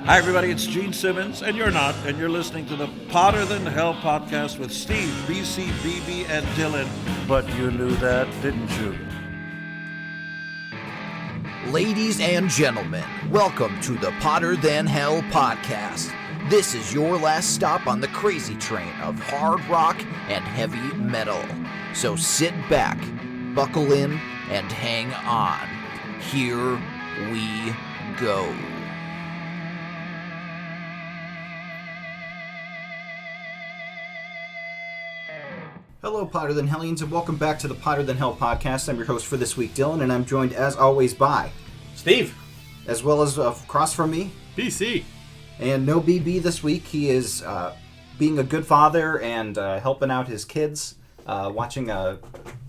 Hi, everybody. It's Gene Simmons, and you're not, and you're listening to the Potter Than Hell podcast with Steve, BC, BB, and Dylan. But you knew that, didn't you? Ladies and gentlemen, welcome to the Potter Than Hell podcast. This is your last stop on the crazy train of hard rock and heavy metal. So sit back, buckle in, and hang on. Here we go. Hello, Potter Than Hellians, and welcome back to the Potter Than Hell podcast. I'm your host for this week, Dylan, and I'm joined, as always, by Steve, as well as across from me, BC. And no BB this week. He is being a good father and helping out his kids, watching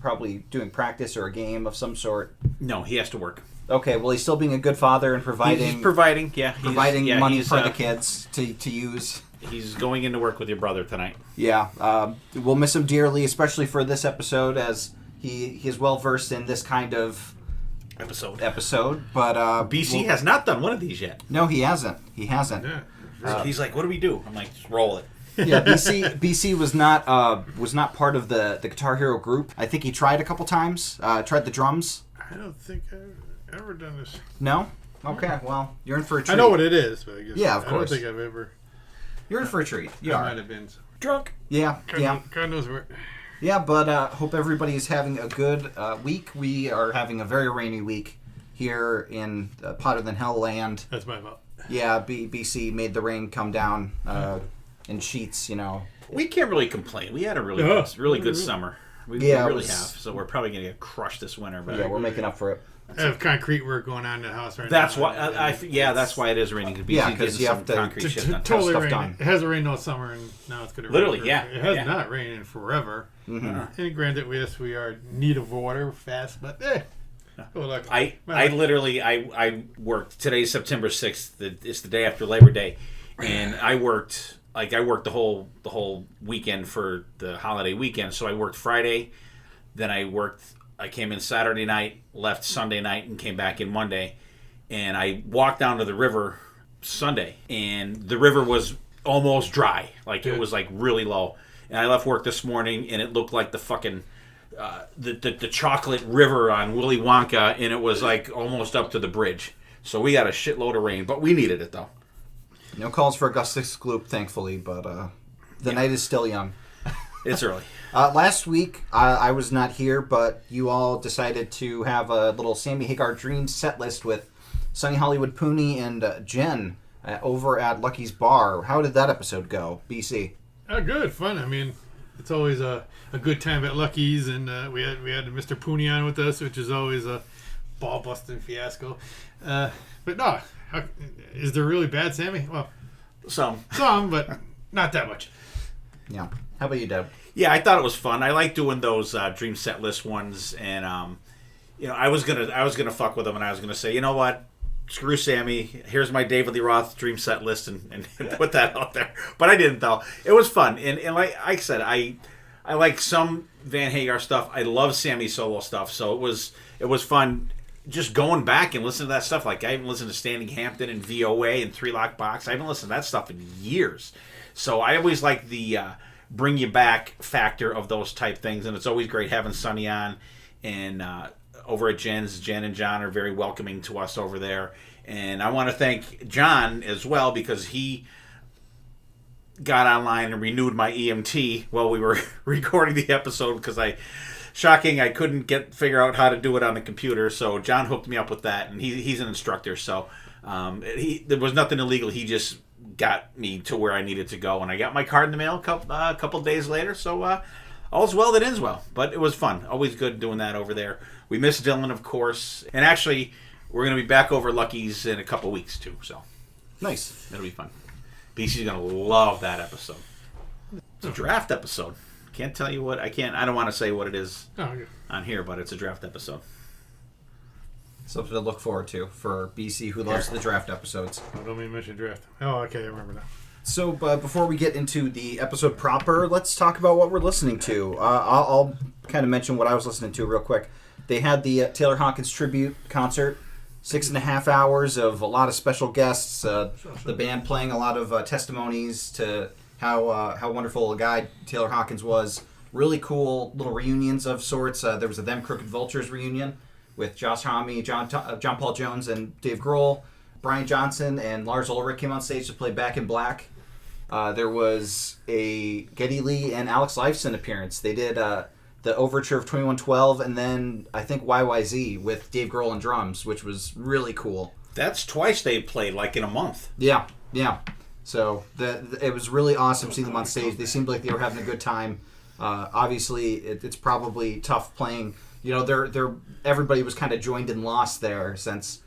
probably doing practice or a game of some sort. No, he has to work. Okay, well, he's still being a good father and providing. He's providing, money for the kids to use. He's going into work with your brother tonight. Yeah, we'll miss him dearly, especially for this episode, as he is well versed in this kind of episode. But BC has not done one of these yet. No, he hasn't. Yeah. He's like, "What do we do?" I'm like, "Just roll it." Yeah, BC was not part of the Guitar Hero group. I think he tried a couple times. Tried the drums. I don't think I've ever done this. No? Okay, well, you're in for a treat. I know what it is, but I guess yeah, of course. I don't think I've ever. You're in for a treat. You I are. might have been Drunk. Yeah, God knows where. Yeah, but hope everybody is having a good week. We are having a very rainy week here in Potter Than Hell land. That's my fault. Yeah, BC made the rain come down in sheets, you know. We can't really complain. We had a really good summer. We really have. So we're probably going to get crushed this winter. But yeah, we're making up for it. I have concrete work going on in the house right that's now. Why. That's why it is raining. Because you have to concrete shit done. Totally stuff rain. done. It hasn't rained all summer, and now it's going to rain. Literally, yeah. It has not rained in forever. Mm-hmm. And granted, we are in need of water fast, but I worked. Today's September 6th. It's the day after Labor Day, and I worked the whole weekend for the holiday weekend. So I worked Friday, then I came in Saturday night, left Sunday night, and came back in Monday. And I walked down to the river Sunday, and the river was almost dry. It was really low. And I left work this morning, and it looked like the fucking the chocolate river on Willy Wonka, and it was almost up to the bridge. So we got a shitload of rain, but we needed it though. No calls for Augustus Gloop, thankfully, but the night is still young. It's early. Last week, I was not here, but you all decided to have a little Sammy Hagar Dreams set list with Sunny Hollywood Pooney and Jen over at Lucky's Bar. How did that episode go, BC? Good, fun. I mean, it's always a good time at Lucky's, and we had Mr. Pooney on with us, which is always a ball-busting fiasco. But no, is there really bad Sammy? Well, some, but not that much. Yeah. How about you, Deb? Yeah, I thought it was fun. I like doing those dream set list ones, and I was gonna fuck with them, and I was gonna say, you know what, screw Sammy. Here's my David Lee Roth dream set list, and put that out there. But I didn't though. It was fun, and like I said, I like some Van Hagar stuff. I love Sammy solo stuff, so it was fun. Just going back and listening to that stuff. I haven't listened to Standing Hampton and VOA and Three Lock Box. I haven't listened to that stuff in years. So I always like the bring you back factor of those type things, and it's always great having Sonny on. And over at Jen's, Jen and John are very welcoming to us over there. And I want to thank John as well, because he got online and renewed my EMT while we were recording the episode, because I couldn't figure out how to do it on the computer. So John hooked me up with that, and he's an instructor. So there was nothing illegal. He just got me to where I needed to go, and I got my card in the mail a couple days later. So all's well that ends well. But it was fun. Always good doing that over there. We miss Dylan, of course, and actually we're going to be back over Lucky's in a couple weeks too. So nice. It'll be fun. BC's going to love that episode. It's a draft episode. Can't tell you what I don't want to say what it is on here, but it's a draft episode. Something to look forward to for BC, who loves the draft episodes. Oh, don't mean mention draft. Oh, okay, I remember that. So before we get into the episode proper, let's talk about what we're listening to. I'll kind of mention what I was listening to real quick. They had the Taylor Hawkins tribute concert 6.5 hours of a lot of special guests. The band playing a lot of testimonies to how wonderful a guy Taylor Hawkins was. Really cool little reunions of sorts. There was a Them Crooked Vultures reunion with Josh Homme, John Paul Jones, and Dave Grohl. Brian Johnson and Lars Ulrich came on stage to play Back in Black. There was a Geddy Lee and Alex Lifeson appearance. They did the overture of 2112 and then I think YYZ with Dave Grohl and drums, which was really cool. That's twice they played, like in a month. Yeah. So it was really awesome seeing them on stage. They seemed like they were having a good time. Obviously, it's probably tough playing. They're everybody was kind of joined and lost there since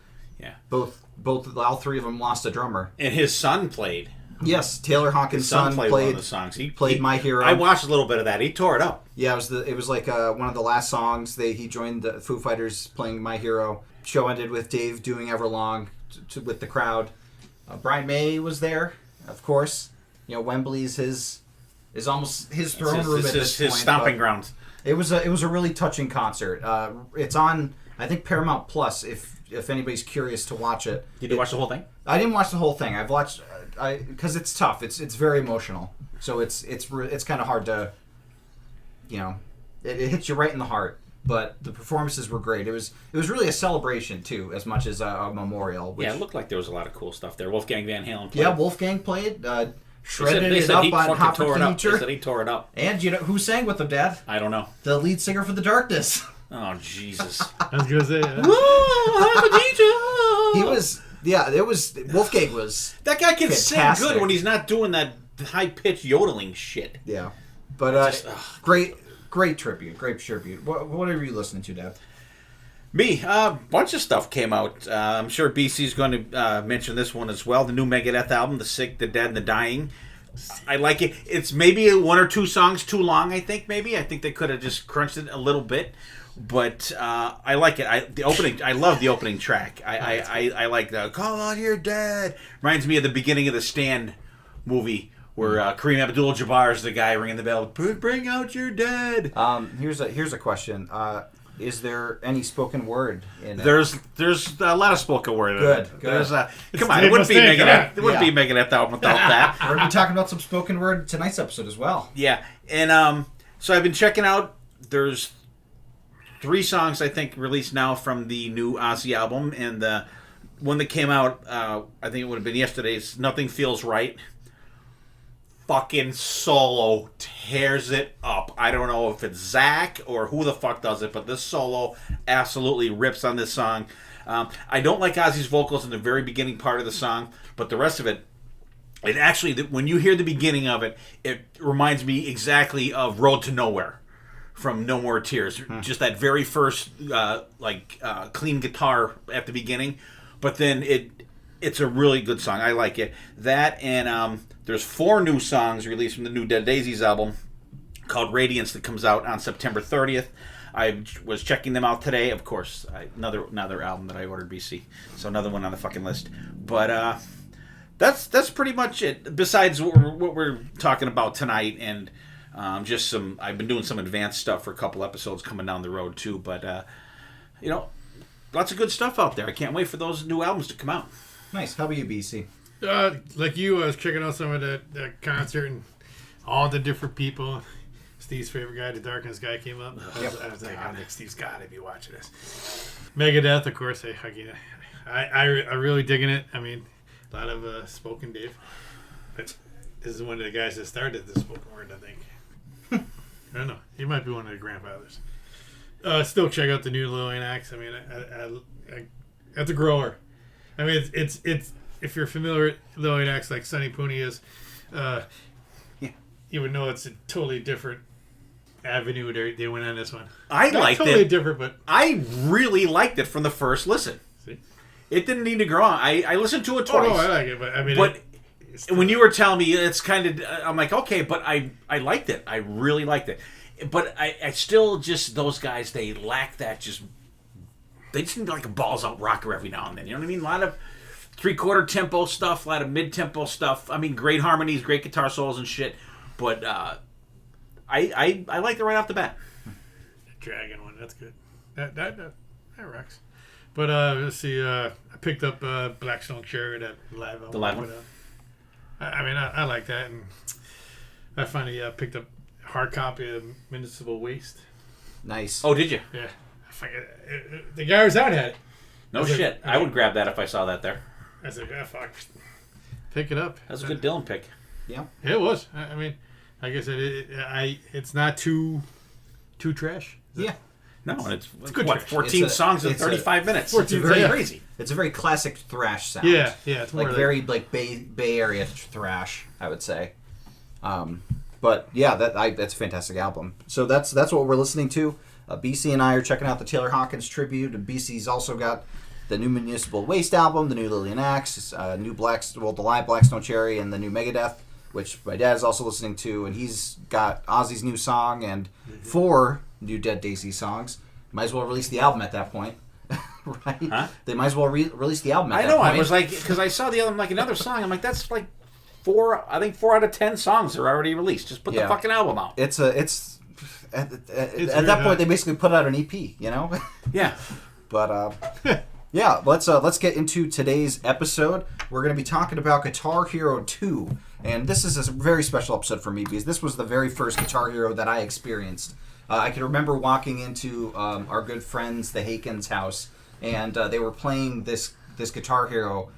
all three of them lost a drummer. And his son played. Yes, Taylor Hawkins' son played one of the songs. He played My Hero. I watched a little bit of that. He tore it up. Yeah, it was like one of the last songs. He joined the Foo Fighters playing My Hero. Show ended with Dave doing Everlong with the crowd. Brian May was there, of course. Wembley's is almost his throne room at this point. His stomping grounds. It was a really touching concert. It's on, I think, Paramount Plus. If anybody's curious to watch it. Did you watch the whole thing? I didn't watch the whole thing. I've watched because it's tough. It's very emotional. So it's kind of hard to, it hits you right in the heart. But the performances were great. It was really a celebration too, as much as a memorial. Yeah, it looked like there was a lot of cool stuff there. Wolfgang Van Halen played. Yeah, Wolfgang played. Shredded They it said up he on fucking tore it up. Feature. They said he tore it up. And who sang with him, Dad? I don't know. The lead singer for The Darkness. Oh, Jesus. I was gonna say. He was. Yeah, it was. Wolfgang was. That guy can fantastic. sing good when he's not doing that high-pitched yodeling shit. Yeah, but great tribute. What are you listening to, Dad? Me, a bunch of stuff came out. I'm sure BC's going to mention this one as well. The new Megadeth album, The Sick, The Dead, and The Dying. I like it. It's maybe one or two songs too long, I think, maybe. I think they could have just crunched it a little bit. But I like it. I love the opening track. I like the "Call Out Your Dead." Reminds me of the beginning of the Stand movie where Kareem Abdul-Jabbar is the guy ringing the bell. Bring out your dead. Here's a question. Is there any spoken word in it? There's a lot of spoken word. Good. Come on, it wouldn't be Megadeth. It wouldn't be Megadeth album without that. We're gonna be talking about some spoken word tonight's episode as well. Yeah, and so I've been checking out. There's 3 songs I think released now from the new Ozzy album, and the one that came out, I think it would have been yesterday's. Nothing Feels Right. Fucking solo tears it up. I don't know if it's Zach or who the fuck does it, but this solo absolutely rips on this song. I don't like Ozzy's vocals in the very beginning part of the song, but the rest of it actually, when you hear the beginning of it, it reminds me exactly of Road to Nowhere from No More Tears. Just that very first clean guitar at the beginning, but then it's a really good song. I like it. That and there's 4 new songs released from the new Dead Daisies album called Radiance that comes out on September 30th. I was checking them out today. Of course, another album that I ordered, BC. So another one on the fucking list. But that's pretty much it. Besides what we're talking about tonight, and just I've been doing some advanced stuff for a couple episodes coming down the road too. But lots of good stuff out there. I can't wait for those new albums to come out. Nice. How about you, BC? Like you, I was checking out some of that concert and all the different people. Steve's favorite guy, the Darkness guy, came up. I was like, Steve's got to be watching this. Megadeth, of course. I really digging it. I mean, a lot of spoken Dave. But this is one of the guys that started the spoken word, I think. I don't know. He might be one of the grandfathers. Still check out the new Lil Wayne acts. I mean, I that's a grower. I mean, it's if you're familiar with Lil Wayne acts like Sonny Pooney is, you would know it's a totally different avenue they went on this one. I liked totally it. Different, but I really liked it from the first listen. See? It didn't need to grow on. I listened to it twice. Oh, no, I like it, but I mean, when you were telling me it's kind of, I'm like, okay, but I liked it. I really liked it. But I still just, those guys, they lack that they just need like a balls out rocker every now and then. You know what I mean? A lot of 3/4 tempo stuff, a lot of mid-tempo stuff. I mean, great harmonies, great guitar solos and shit. But I liked it right off the bat. Dragon one, that's good. That rocks. But let's see. I picked up Blackstone Cherry, that live album. The live one? I mean, I like that, and I finally picked up a hard copy of Municipal Waste. Nice. Oh, did you? Yeah, the guy was out had it. No shit. I would grab that if I saw that there. I said, "Yeah, fuck, pick it up." That's a good Dylan pick. Yeah. It was. I mean, like I said, it's not too trash. Yeah. No, and it's good what, trash. 14 songs in 35 minutes. 14 It's very yeah. crazy. It's a very classic thrash sound. Yeah, it's more like very like Bay Area thrash, I would say. But yeah, that's a fantastic album. So that's what we're listening to. BC and I are checking out the Taylor Hawkins tribute, and BC's also got the new Municipal Waste album, the new Lillian Axe, the live Blackstone Cherry, and the new Megadeth, which my dad is also listening to, and he's got Ozzy's new song and 4 new Dead Daisy songs. Might as well release the album at that point. Right? Huh? They might as well release the album at I that know. point. I was like, because I saw the other, like another song. I'm like, that's like 4 out of 10 songs are already released. Just put the fucking album out. It's at that point they basically put out an EP, you know? Yeah. But yeah, let's get into today's episode. We're going to be talking about Guitar Hero 2, and this is a very special episode for me because this was the very first Guitar Hero that I experienced. I can remember walking into our good friends the Hakens' house, and they were playing this Guitar Hero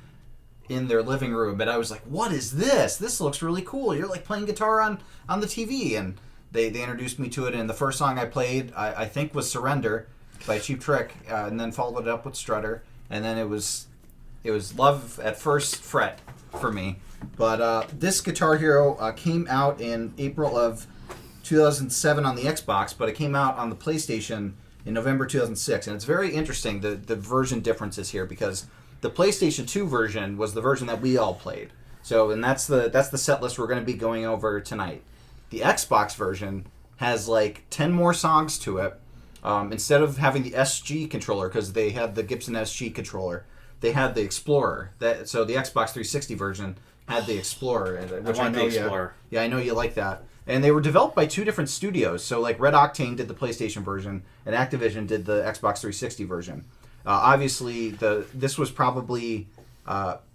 in their living room, and I was like, "What is this? This looks really cool. You're like playing guitar on the TV." And they introduced me to it, and the first song I played, I think, was Surrender by Cheap Trick, and then followed it up with Strutter, and then it was Love at First Fret for me. But this Guitar Hero came out in April of 2007 on the Xbox, but it came out on the PlayStation in November 2006, and it's very interesting the version differences here, because the PlayStation 2 version was the version that we all played. So, and that's the set list we're going to be going over tonight. The Xbox version has like 10 more songs to it. Instead of having the SG controller, because they had the Gibson SG controller, they had the Explorer. So the Xbox 360 version had the Explorer, which I know Explorer. I know you like that. And they were developed by 2 different studios. So like Red Octane did the PlayStation version, and Activision did the Xbox 360 version. Obviously, this was probably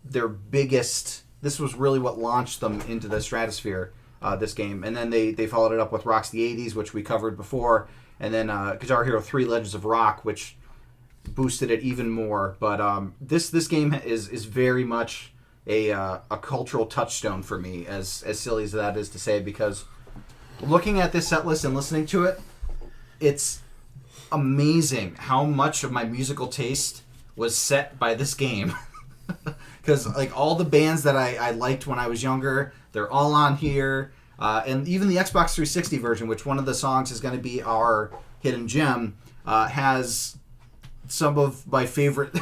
their biggest. This was really what launched them into the stratosphere. This game, and then they followed it up with Rock's the 80s, which we covered before, and then Guitar Hero 3 Legends of Rock, which boosted it even more. But this game is very much a cultural touchstone for me, as silly as that is to say, because looking at this set list and listening to it, it's amazing how much of my musical taste was set by this game. Because like all the bands that I liked when I was younger, they're all on here. And even the Xbox 360 version, which one of the songs is going to be our hidden gem, has some of my favorite,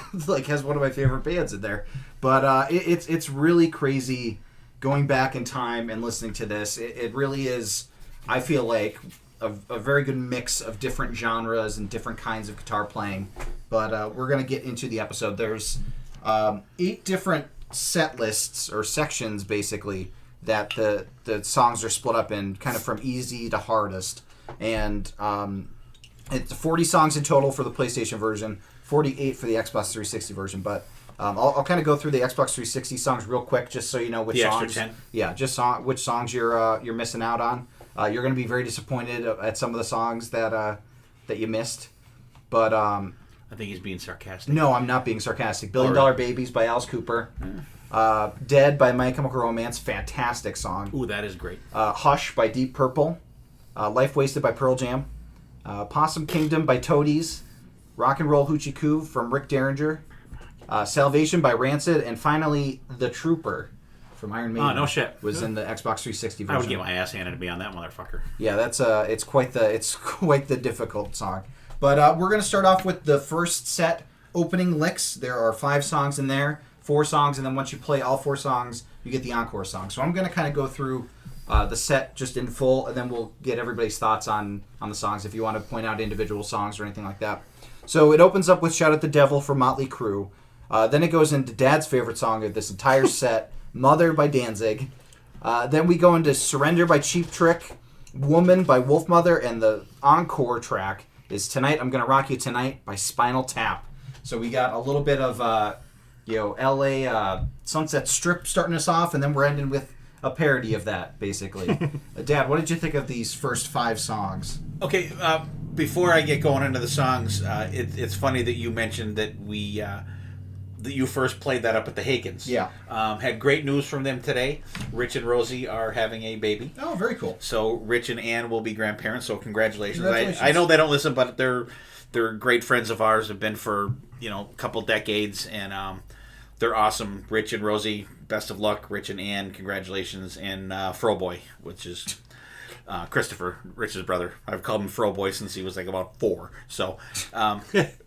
has one of my favorite bands in there. But it's really crazy going back in time and listening to this. It really is, I feel like, a very good mix of different genres and different kinds of guitar playing. But we're going to get into the episode. There's 8 different set lists or sections, basically, that the songs are split up in, kind of from easy to hardest. And it's 40 songs in total for the PlayStation version, 48 for the Xbox 360 version. But I'll kind of go through the Xbox 360 songs real quick, just so you know which songs. Extra 10. Yeah, just which songs you're missing out on. You're going to be very disappointed at some of the songs that you missed. But I think he's being sarcastic. no, I'm not being sarcastic. Billion Dollar Babies by Alice Cooper. Dead by My Chemical Romance. Fantastic song. Ooh, that is great. Hush by Deep Purple. Life Wasted by Pearl Jam. Possum Kingdom by Toadies. Rock and Roll Hoochie Coo from Rick Derringer. Salvation by Rancid. And finally, The Trooper from Iron Maiden. Oh, no shit. Was in the Xbox 360 version. I would get my ass handed to me on that motherfucker. Yeah, that's it's quite the difficult song. But we're gonna start off with the first set opening licks. There are 5 songs in there, 4 songs, and then once you play all 4 songs, you get the encore song. So I'm gonna kind of go through the set just in full, and then we'll get everybody's thoughts on the songs if you want to point out individual songs or anything like that. So it opens up with Shout at the Devil from Motley Crue. Then it goes into Dad's favorite song of this entire set, Mother by Danzig. Then we go into Surrender by Cheap Trick, Woman by Wolfmother, and the encore track is Tonight I'm Gonna Rock You Tonight by Spinal Tap. So we got a little bit of L.A. Sunset Strip starting us off, and then we're ending with a parody of that, basically. Dad, what did you think of these first 5 songs? Okay, before I get going into the songs, it's funny that you mentioned that that you first played that up at the Hakens. Yeah. Had great news from them today. Rich and Rosie are having a baby. Oh, very cool. So Rich and Ann will be grandparents, so congratulations. Congratulations. I know they don't listen, but they're great friends of ours, have been for, a couple decades, and they're awesome. Rich and Rosie, best of luck. Rich and Ann, congratulations. And Froboy, which is Christopher, Rich's brother. I've called him Froboy since he was like about 4. So,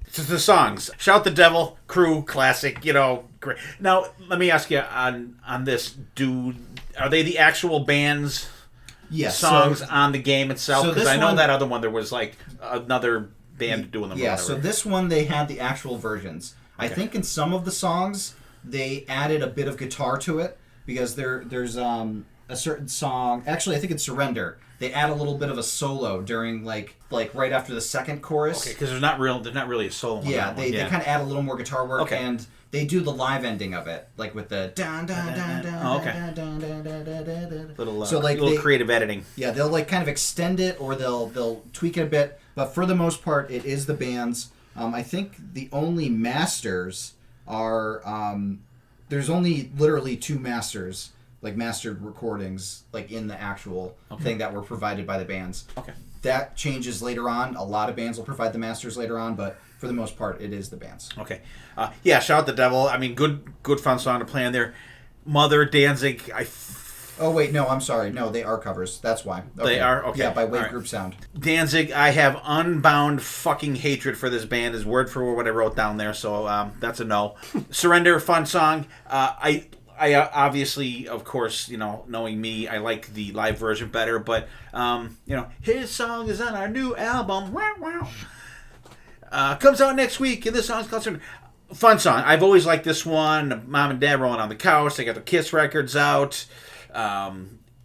so the songs. Shout the Devil, Crew, classic, great. Now, let me ask you on this. Are they the actual band's songs on the game itself? Because I know that other one, there was like another band doing them. Yeah, so this one, they had the actual versions. Okay. I think in some of the songs, they added a bit of guitar to it, because there's a certain song. Actually, I think it's Surrender. They add a little bit of a solo during like right after the second chorus. Okay, because there's not really a solo. Yeah, they kind of add a little more guitar work, and they do the live ending of it, like with the dun dun dun dun. Okay. Dun dun dun dun dun. Little creative editing. Yeah, they'll like kind of extend it, or they'll tweak it a bit, but for the most part, it is the band's. I think the only masters are there's only literally 2 masters, like mastered recordings, like in the actual thing that were provided by the bands. Okay. That changes later on. A lot of bands will provide the masters later on, but for the most part, it is the bands. Okay. Shout out the Devil. I mean, good fun song to play on there. Mother, Danzig. Oh, wait, no, I'm sorry. No, they are covers. That's why. Okay. They are? Okay. Yeah, by Wave Right. Group Sound. Danzig, I have unbound fucking hatred for this band, is word for word what I wrote down there, so that's a no. Surrender, fun song. I obviously, of course, knowing me, I like the live version better, but, his song is on our new album. Wow. Comes out next week, and this song's called Surrender. Fun song. I've always liked this one. Mom and Dad rolling on the couch. They got the Kiss records out.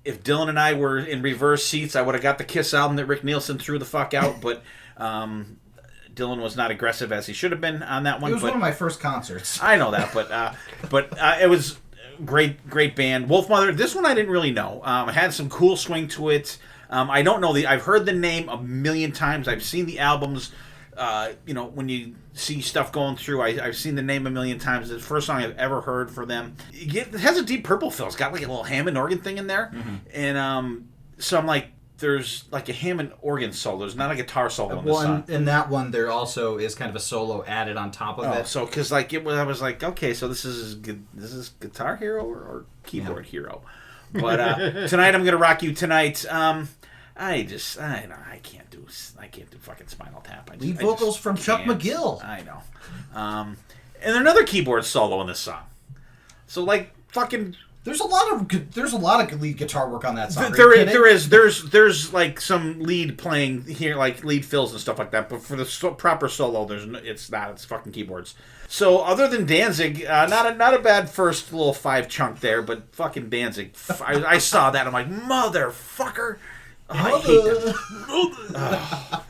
If Dylan and I were in reverse seats, I would have got the Kiss album that Rick Nielsen threw the fuck out, but Dylan was not aggressive as he should have been on that one. It was one of my first concerts. I know that, but it was great band. Wolfmother, this one I didn't really know. It had some cool swing to it. I don't know I've heard the name a million times. I've seen the albums. When you see stuff going through, I've seen the name a million times. It's the first song I've ever heard for them. It has a Deep Purple feel. It's got like a little Hammond organ thing in there. Mm-hmm. And so I'm like, there's like a Hammond organ solo. There's not a guitar solo in this song. In that one, there also is kind of a solo added on top of it. So, because I was like, okay, so this is Guitar Hero or Keyboard Hero. But tonight I'm going to rock you tonight. I can't do fucking Spinal Tap. Lead vocals from Chuck McGill. I know. And another keyboard solo in this song. So like fucking. There's a lot of lead guitar work on that song. There's like some lead playing here, like lead fills and stuff like that. But for the proper solo, it's fucking keyboards. So other than Danzig, not a bad first little 5 chunk there, but fucking Danzig. I saw that, I'm like, motherfucker. I hate that.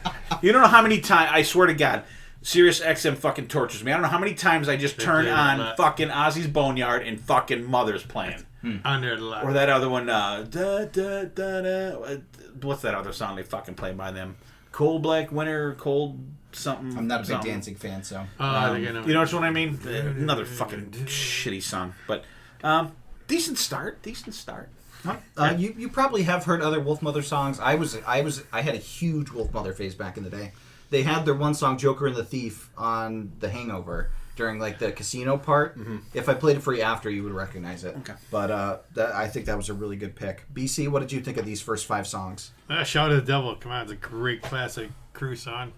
You don't know how many times, I swear to God, Sirius XM fucking tortures me. I don't know how many times I just turn on fucking Ozzy's Boneyard and fucking Mother's playing. On there a lot. Or that other one, da, da, da, da. What's that other song they fucking play by them? Cold Black Winter, Cold something. I'm not a big Danzig fan, so. You know what I mean? Another fucking shitty song. But decent start. You probably have heard other Wolfmother songs. I had a huge Wolfmother phase back in the day. They had their one song "Joker and the Thief" on The Hangover during like the casino part. Mm-hmm. If I played it for you after, you would recognize it. Okay. But I think that was a really good pick. BC, what did you think of these first 5 songs? Shout to the Devil. Come on, it's a great classic Crew song,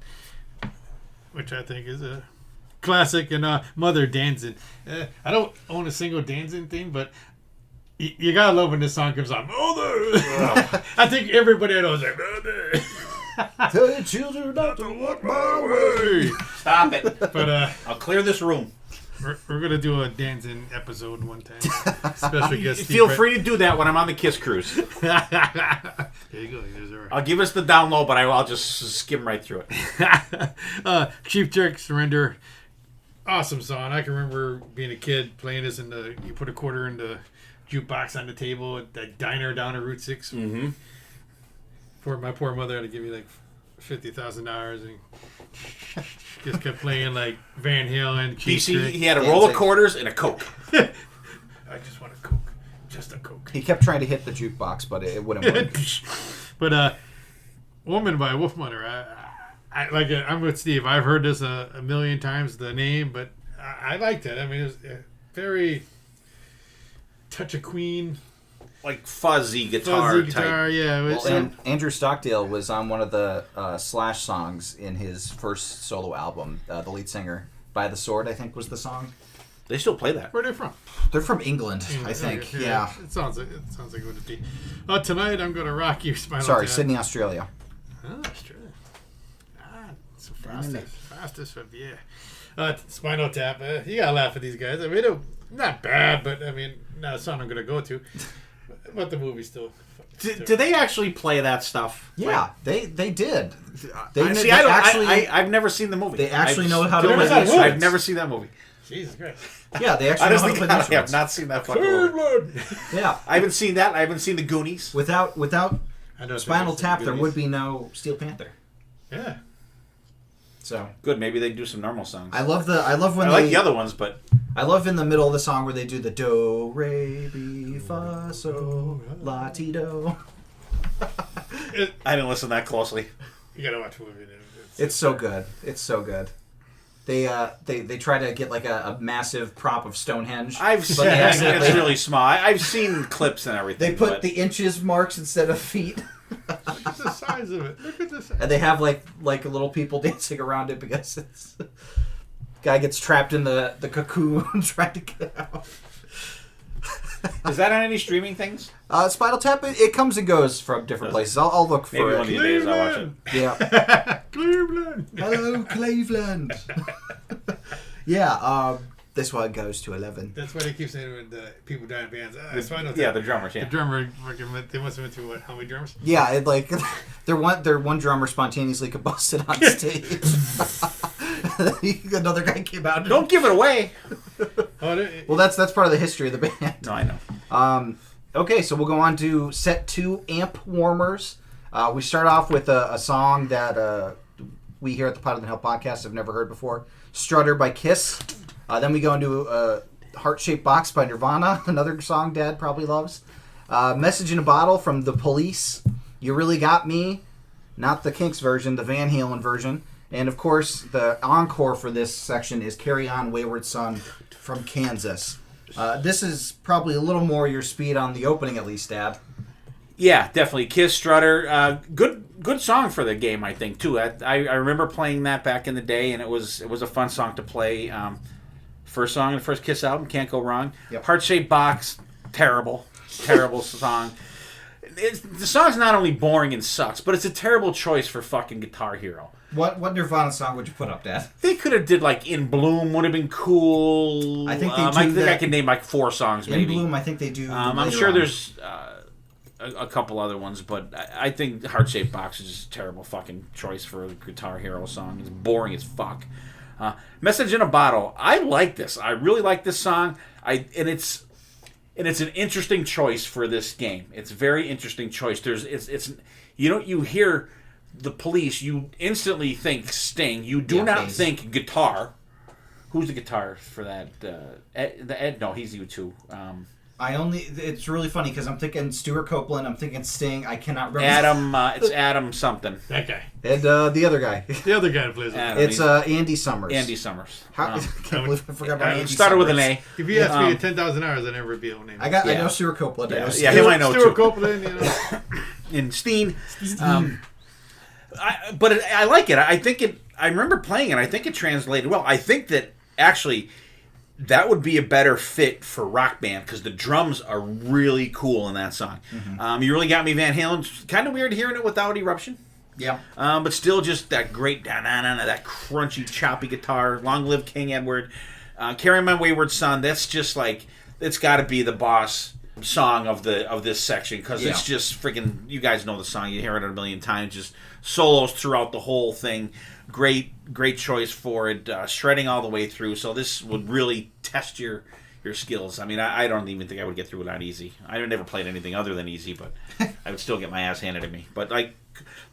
which I think is a classic. And Mother Danzig. I don't own a single Danzig thing, but you gotta love when this song comes on. Mother! I think everybody knows that. Mother! Tell your children not to walk my way. Stop it. But I'll clear this room. We're gonna do a Danzig episode one time. Special guest. Feel free to do that when I'm on the Kiss cruise. There you go. I'll give us the download, but I'll just skim right through it. Cheap Trick, Surrender. awesome song. I can remember being a kid playing this you put a quarter in the jukebox on the table at that diner down at Route 6. Mm-hmm. For my poor mother had to give me like $50,000 and just kept playing like Van Halen. BC, he had a roll of quarters and a Coke. I just want a Coke. Just a Coke. He kept trying to hit the jukebox, but it wouldn't work. But Woman by Wolfmother, I'm with Steve. I've heard this a million times, the name, but I liked it. I mean, it was very touch of Queen. Like fuzzy guitar type. Yeah. Well, and Andrew Stockdale was on one of the Slash songs in his first solo album. The lead singer, "By the Sword," I think was the song. They still play that. Where are they from? They're from England, I think. Yeah. It sounds like it would be. Tonight I'm going to rock you, Spinal Sorry, Tap. Sydney, Australia. Oh, Australia. It's the fastest of, yeah. Spinal Tap. You got to laugh at these guys. I mean, they're not bad, but I mean, not a song I'm going to go to. But the movie's still. Did they actually play that stuff? Yeah, they did. I've never seen the movie. They actually know how to play that these movie. I've never seen that movie. Jesus Christ. Yeah, they actually know how to play these I have not seen that fucking movie. Yeah. I haven't seen that. I haven't seen the Goonies. Without Spinal Tap, there Goonies. would be no Steel Panther. Yeah. So Good. Maybe they do some normal songs. I love when I like the other ones, but I love in the middle of the song where they do the do re mi fa sol la ti do. I didn't listen that closely. You got to watch the movie. It's so good. It's so good. They try to get like a massive prop of Stonehenge. I've seen it's really small. I've seen clips and everything. They put the inches marks instead of feet. Look at the size of it. Look at the size. And they have like little people dancing around it because it's guy gets trapped in the cocoon trying to get out. Is that on any streaming things? Spinal Tap, it comes and goes from different places. I'll look for Maybe it. one of these days I'll watch it. Yeah. Cleveland. Hello, Cleveland. Yeah. This one goes to 11. That's why they keep saying when people die in bands. Spinal Tap. Yeah, the drummers. Yeah. The drummer, they must have went through how many drummers? Yeah, it like their one drummer spontaneously combusted on stage. Another guy came out. Don't give it away. Well, that's part of the history of the band. No, I know. Okay, so we'll go on to set 2, Amp Warmers. We start off with a song that we here at the Pot of the Hell podcast have never heard before, Strutter by Kiss. Then we go into Heart-Shaped Box by Nirvana, another song Dad probably loves. Message in a Bottle from The Police. You Really Got Me, not the Kinks version, the Van Halen version. And, of course, the encore for this section is Carry On Wayward Son from Kansas. This is probably a little more your speed on the opening, at least, Dad. Yeah, definitely. Kiss, Strutter. Good song for the game, I think, too. I remember playing that back in the day, and it was a fun song to play. First song on the first Kiss album, can't go wrong. Yep. Heart-Shaped Box, terrible song. The song's not only boring and sucks, but it's a terrible choice for fucking Guitar Hero. What Nirvana song would you put up, Dad? They could have did like In Bloom, would have been cool. I think they do I think that. I can name like 4 songs maybe. In Bloom, I think they do. I'm sure there's a couple other ones, but I think Heart-Shaped Box is just a terrible fucking choice for a Guitar Hero song. It's boring as fuck. Message in a Bottle. I like this. I really like this song. And it's an interesting choice for this game. It's a very interesting choice. You hear The Police, you instantly think Sting. You do not think guitar. Who's the guitarist for that? Ed? No, he's U2. It's really funny because I'm thinking Stuart Copeland, I'm thinking Sting, I cannot remember. It's Adam something. That guy. And the other guy. The other guy that plays it. Adam, It's Andy Summers. Andy Summers. I can't believe I forgot about Andy It started with an Summers. A. If you ask me at 10,000 hours, I'd never be able to name it. I know Stuart Copeland. I know Yeah, him I know Stuart too. Copeland, you know. And Steen. But I like it. I remember playing it. I think it translated well. I think that actually that would be a better fit for Rock Band because the drums are really cool in that song. Mm-hmm. You Really Got Me, Van Halen. Kind of weird hearing it without Eruption. Yeah. But still just that great da-na-na-na, that crunchy, choppy guitar. Long Live King Edward. Carry My Wayward Son. That's just like, it's got to be the boss song of this section because it's just freaking. You guys know the song. You hear it a million times. Just solos throughout the whole thing. Great choice for it. Shredding all the way through. So this would really test your skills. I mean, I don't even think I would get through it on easy. I never played anything other than easy, but I would still get my ass handed to me. But like,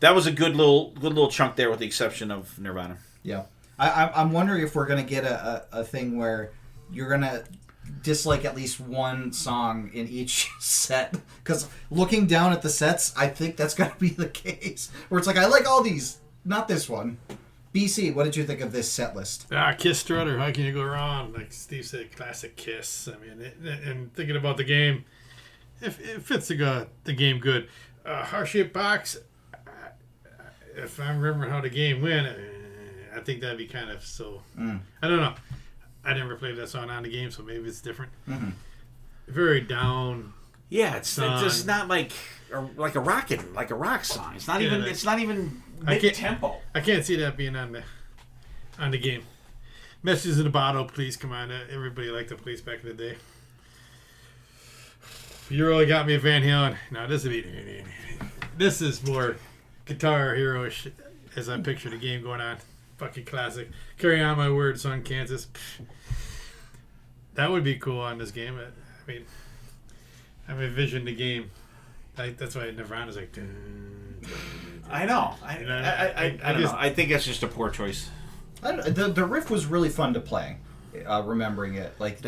that was a good little chunk there, with the exception of Nirvana. Yeah, I'm wondering if we're gonna get a thing where you're gonna dislike at least one song in each set, because looking down at the sets, I think that's gonna be the case. Where it's like, I like all these, not this one. BC, what did you think of this set list? Kiss Strutter, how can you go wrong? Like Steve said, classic Kiss. I mean, and thinking about the game, it fits the game good. Heart-shaped box, if I remember how the game went, I think that'd be kind of so. I don't know. I never played that song on the game, so maybe it's different. Mm-hmm. Very down. Yeah, it's just not like a rock song. It's not even. It's not even mid tempo. I can't see that being on the game. Messages in the Bottle, please come on. Everybody liked the Police back in the day. You really got me a Van Halen. No, this is more Guitar Hero-ish as I picture the game going on. Fucking classic. Carry On My Word, Son, Kansas. That would be cool on this game. I mean, I envisioned the game. That's why Nirvana's like. I know. I don't know. I think that's just a poor choice. The riff was really fun to play. Remembering it, like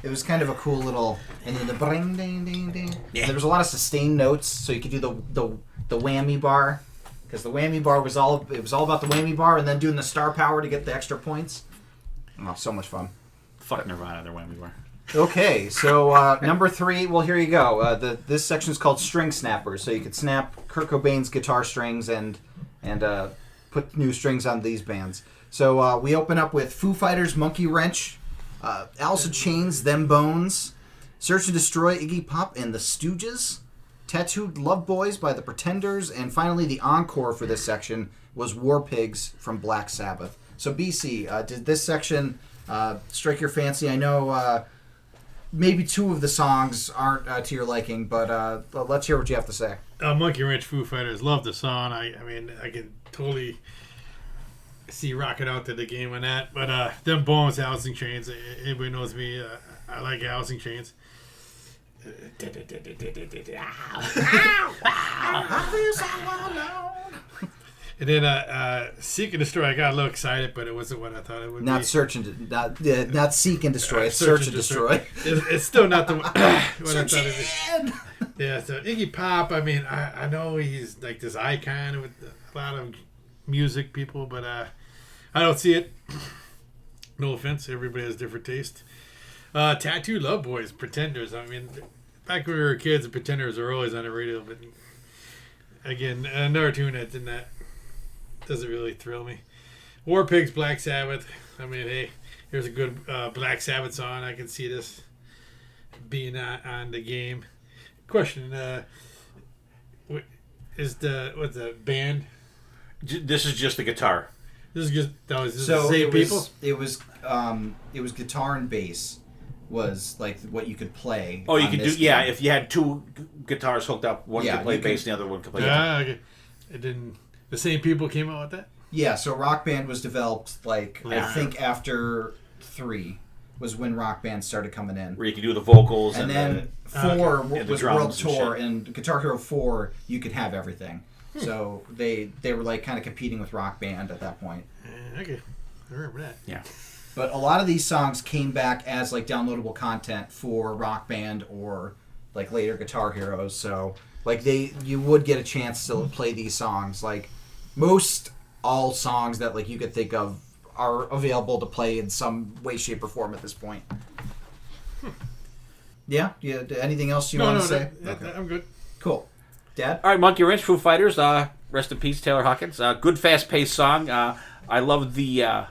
it was kind of a cool little, and then the bring ding ding ding. Yeah. There was a lot of sustained notes, so you could do the whammy bar, because the whammy bar was all about the whammy bar, and then doing the star power to get the extra points. Oh, so much fun. Fuck Nirvana, their whammy bar. Okay, so number 3. Well, here you go. This section is called String Snappers. So you could snap Kurt Cobain's guitar strings and put new strings on these bands. So we open up with Foo Fighters' Monkey Wrench, Alice in Chains' Them Bones, Search and Destroy, Iggy Pop and the Stooges, Tattooed Love Boys by the Pretenders, and finally the encore for this section was War Pigs from Black Sabbath. So BC, did this section strike your fancy? I know maybe 2 of the songs aren't to your liking, but let's hear what you have to say. Monkey Wrench, Foo Fighters, love the song. I mean, I can totally see rocking out to the game on that. But Them Bones, Alice in Chains, anybody knows me, I like Alice in Chains. And then Seek and Destroy, I got a little excited, but it wasn't what I thought it would be. Not Seek and Destroy, it's Search and Destroy. It's still not the what I thought it was. Yeah, so Iggy Pop, I mean, I know he's like this icon with a lot of music people, but I don't see it. No offense, everybody has different taste. Tattoo Love Boys, Pretenders. I mean, back when we were kids, the Pretenders were always on the radio, but again, another tune that doesn't really thrill me. War Pigs, Black Sabbath. I mean, hey, here's a good Black Sabbath song. I can see this being on the game. Question: what's the band? This is just the guitar. This is just so the same people. It was guitar and bass was like what you could play. Oh, you could do game. If you had 2 guitars hooked up, one could play bass, and the other one could play guitar. Okay. It didn't. The same people came out with that. Yeah, so Rock Band was developed I think after 3 was when Rock Band started coming in. Where you could do the vocals and then 4 was World Tour, and Guitar Hero 4 you could have everything. So they were like kind of competing with Rock Band at that point. Okay, I remember that. Yeah. But a lot of these songs came back as like downloadable content for Rock Band or like later Guitar Heroes. So like you would get a chance to play these songs. Like most all songs that like you could think of are available to play in some way, shape, or form at this point. Yeah. Anything else you want to say? Okay. I'm good. Cool. Dad? All right, Monkey Wrench, Foo Fighters. Rest in peace, Taylor Hawkins. Good, fast-paced song. I love the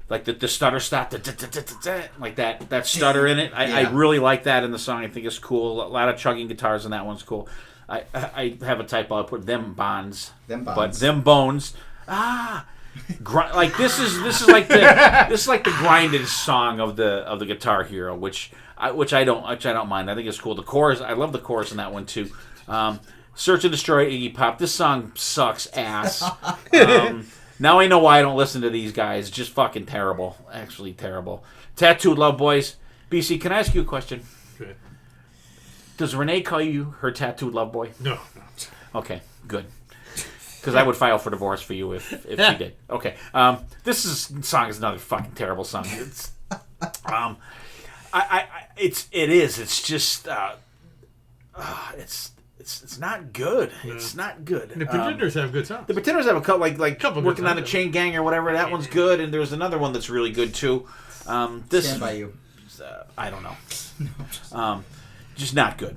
like the stutter stop, like that stutter in it. I really like that in the song. I think it's cool. A lot of chugging guitars in that one's cool. I have a typo. I put them bonds. Them bonds. But them bones. like this is like the grinded song of the Guitar Hero, which I don't mind. I think it's cool. The chorus, I love the chorus in that one too. Search and Destroy Iggy Pop. This song sucks ass. Now I know why I don't listen to these guys. Just fucking terrible. Actually terrible. Tattooed Love Boys. BC, can I ask you a question? Good. Does Renee call you her tattooed love boy? No. Okay, good. Because I would file for divorce for you if she did. Okay. This song is another fucking terrible song. It's it's just it's not good. Yeah. It's not good. And the Pretenders have good songs. The Pretenders have a couple like couple Working on a Chain Gang or whatever. That one's good, and there's another one that's really good too. Stand By You. I don't know. Just not good.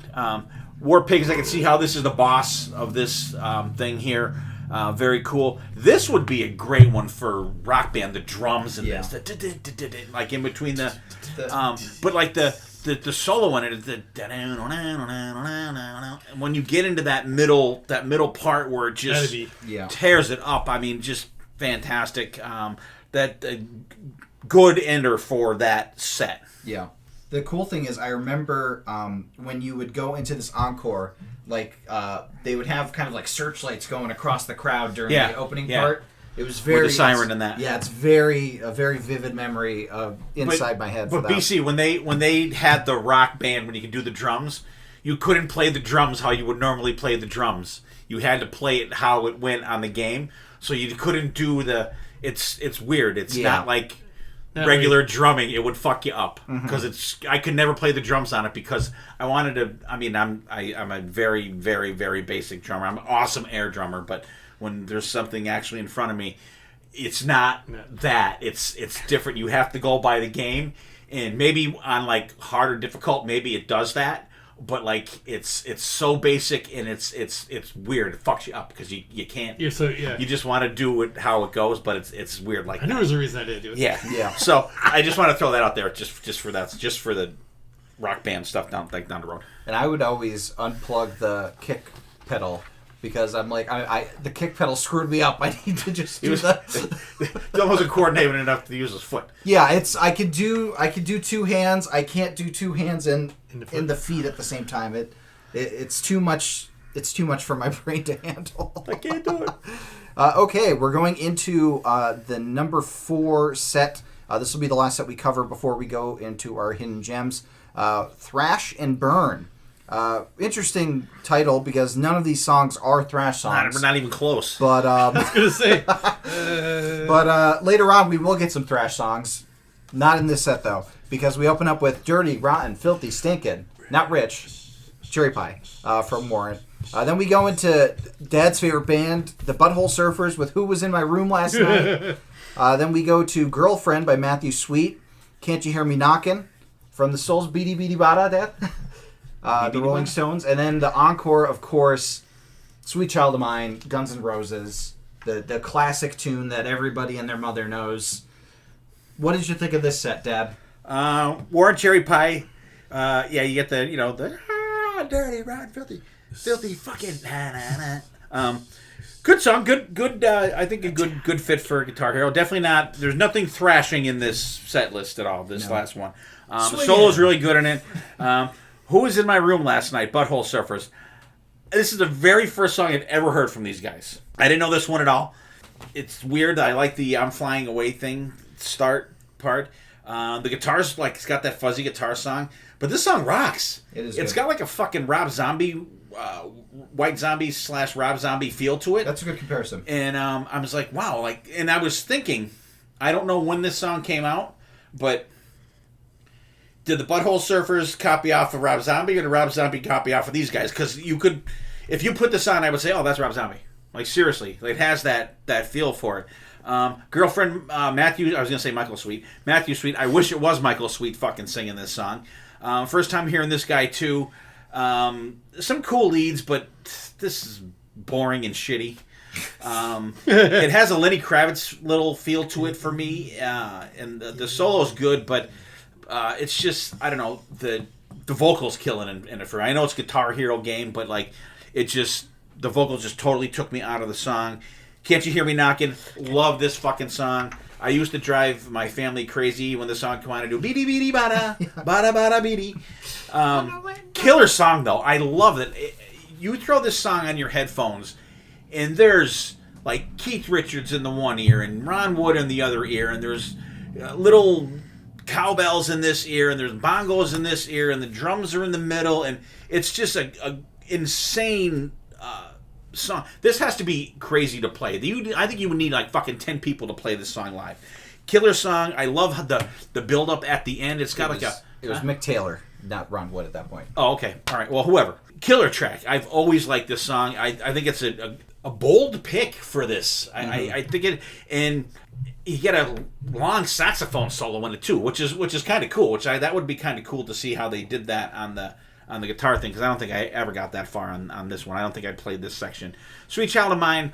War Pigs, I can see how this is the boss of this thing here. Very cool. This would be a great one for Rock Band. The drums and this, like in between the, but like the solo in it, when you get into that middle part where it just tears it up. I mean, just fantastic. That good ender for that set. Yeah. The cool thing is, I remember when you would go into this encore, like they would have kind of like searchlights going across the crowd during the opening part. It was very with the siren in that. Yeah, it's a very vivid memory inside my head. But BC, when they had the Rock Band, when you could do the drums, you couldn't play the drums how you would normally play the drums. You had to play it how it went on the game, so you couldn't do the. It's weird. It's not like regular drumming. It would fuck you up because I could never play the drums on it because I wanted to. I mean, I'm a very very very basic drummer. I'm an awesome air drummer, but when there's something actually in front of me, it's not that. It's different. You have to go by the game, and maybe on like hard or difficult, maybe it does that. But like it's so basic and it's weird. It fucks you up because you can't. You just want to do it how it goes, but it's weird. Like I knew there was a reason I didn't do it. Yeah. So I just want to throw that out there, just for the Rock Band stuff down the road. And I would always unplug the kick pedal because I'm like the kick pedal screwed me up. I need to just do He wasn't coordinated enough to use his foot. Yeah, I could do two hands. I can't do two hands in the feet at the same time. It's too much. It's too much for my brain to handle. I can't do it. Okay, we're going into the number 4 set. This will be the last set we cover before we go into our hidden gems. Thrash and Burn. Interesting title because none of these songs are thrash songs. Not even close. But I was gonna say. But later on we will get some thrash songs. Not in this set though, because we open up with Dirty, Rotten, Filthy, Stinkin', not Rich, Cherry Pie from Warren. Then we go into Dad's favorite band, the Butthole Surfers with Who Was in My Room Last Night. Then we go to Girlfriend by Matthew Sweet, Can't You Hear Me Knockin', from the Souls Beady Beady Bada, Dad. The Rolling Stones. And then the encore, of course, Sweet Child of Mine, Guns N' Roses, the classic tune that everybody and their mother knows. What did you think of this set, Dad? Warren Cherry Pie. You get the dirty, rotten, filthy, fucking. Good song, good. I think a good fit for Guitar Hero. Definitely not. There's nothing thrashing in this set list at all. This last one. The solo's really good in it. Who Was in My Room Last Night? Butthole Surfers. This is the very first song I've ever heard from these guys. I didn't know this one at all. It's weird. I like the I'm Flying Away thing start part. The guitar's like it's got that fuzzy guitar song, but this song rocks. It's got like a fucking Rob Zombie, White Zombie / Rob Zombie feel to it. That's a good comparison. And I was like, wow, and I was thinking, I don't know when this song came out, but did the Butthole Surfers copy off of Rob Zombie, or did Rob Zombie copy off of these guys? Because you could, if you put this on, I would say, oh, that's Rob Zombie. Like seriously, it has that feel for it. Girlfriend, Matthew. I was gonna say Michael Sweet. Matthew Sweet. I wish it was Michael Sweet fucking singing this song. First time hearing this guy too. Some cool leads, but this is boring and shitty. It has a Lenny Kravitz little feel to it for me, and the solo's good, but it's just I don't know the vocals killing in it for me. I know it's Guitar Hero game, but like it just the vocals just totally took me out of the song. Can't You Hear Me Knocking? Love this fucking song. I used to drive my family crazy when the song came on and do beady beady bada bada bada beady. Killer song though. I love it. You throw this song on your headphones, and there's like Keith Richards in the one ear and Ron Wood in the other ear, and there's little cowbells in this ear, and there's bongos in this ear, and the drums are in the middle, and it's just a insane song. This has to be crazy to play. I think you would need like fucking 10 people to play this song live. Killer song. I love the build up at the end. It's got It was Mick Taylor, not Ron Wood at that point. Oh, okay. All right. Well, whoever. Killer track. I've always liked this song. I think it's a bold pick for this. I think it, and you get a long saxophone solo in it too, which is kind of cool. That would be kind of cool to see how they did that on the guitar thing, because I don't think I ever got that far on this one. I don't think I played this section. Sweet Child of Mine,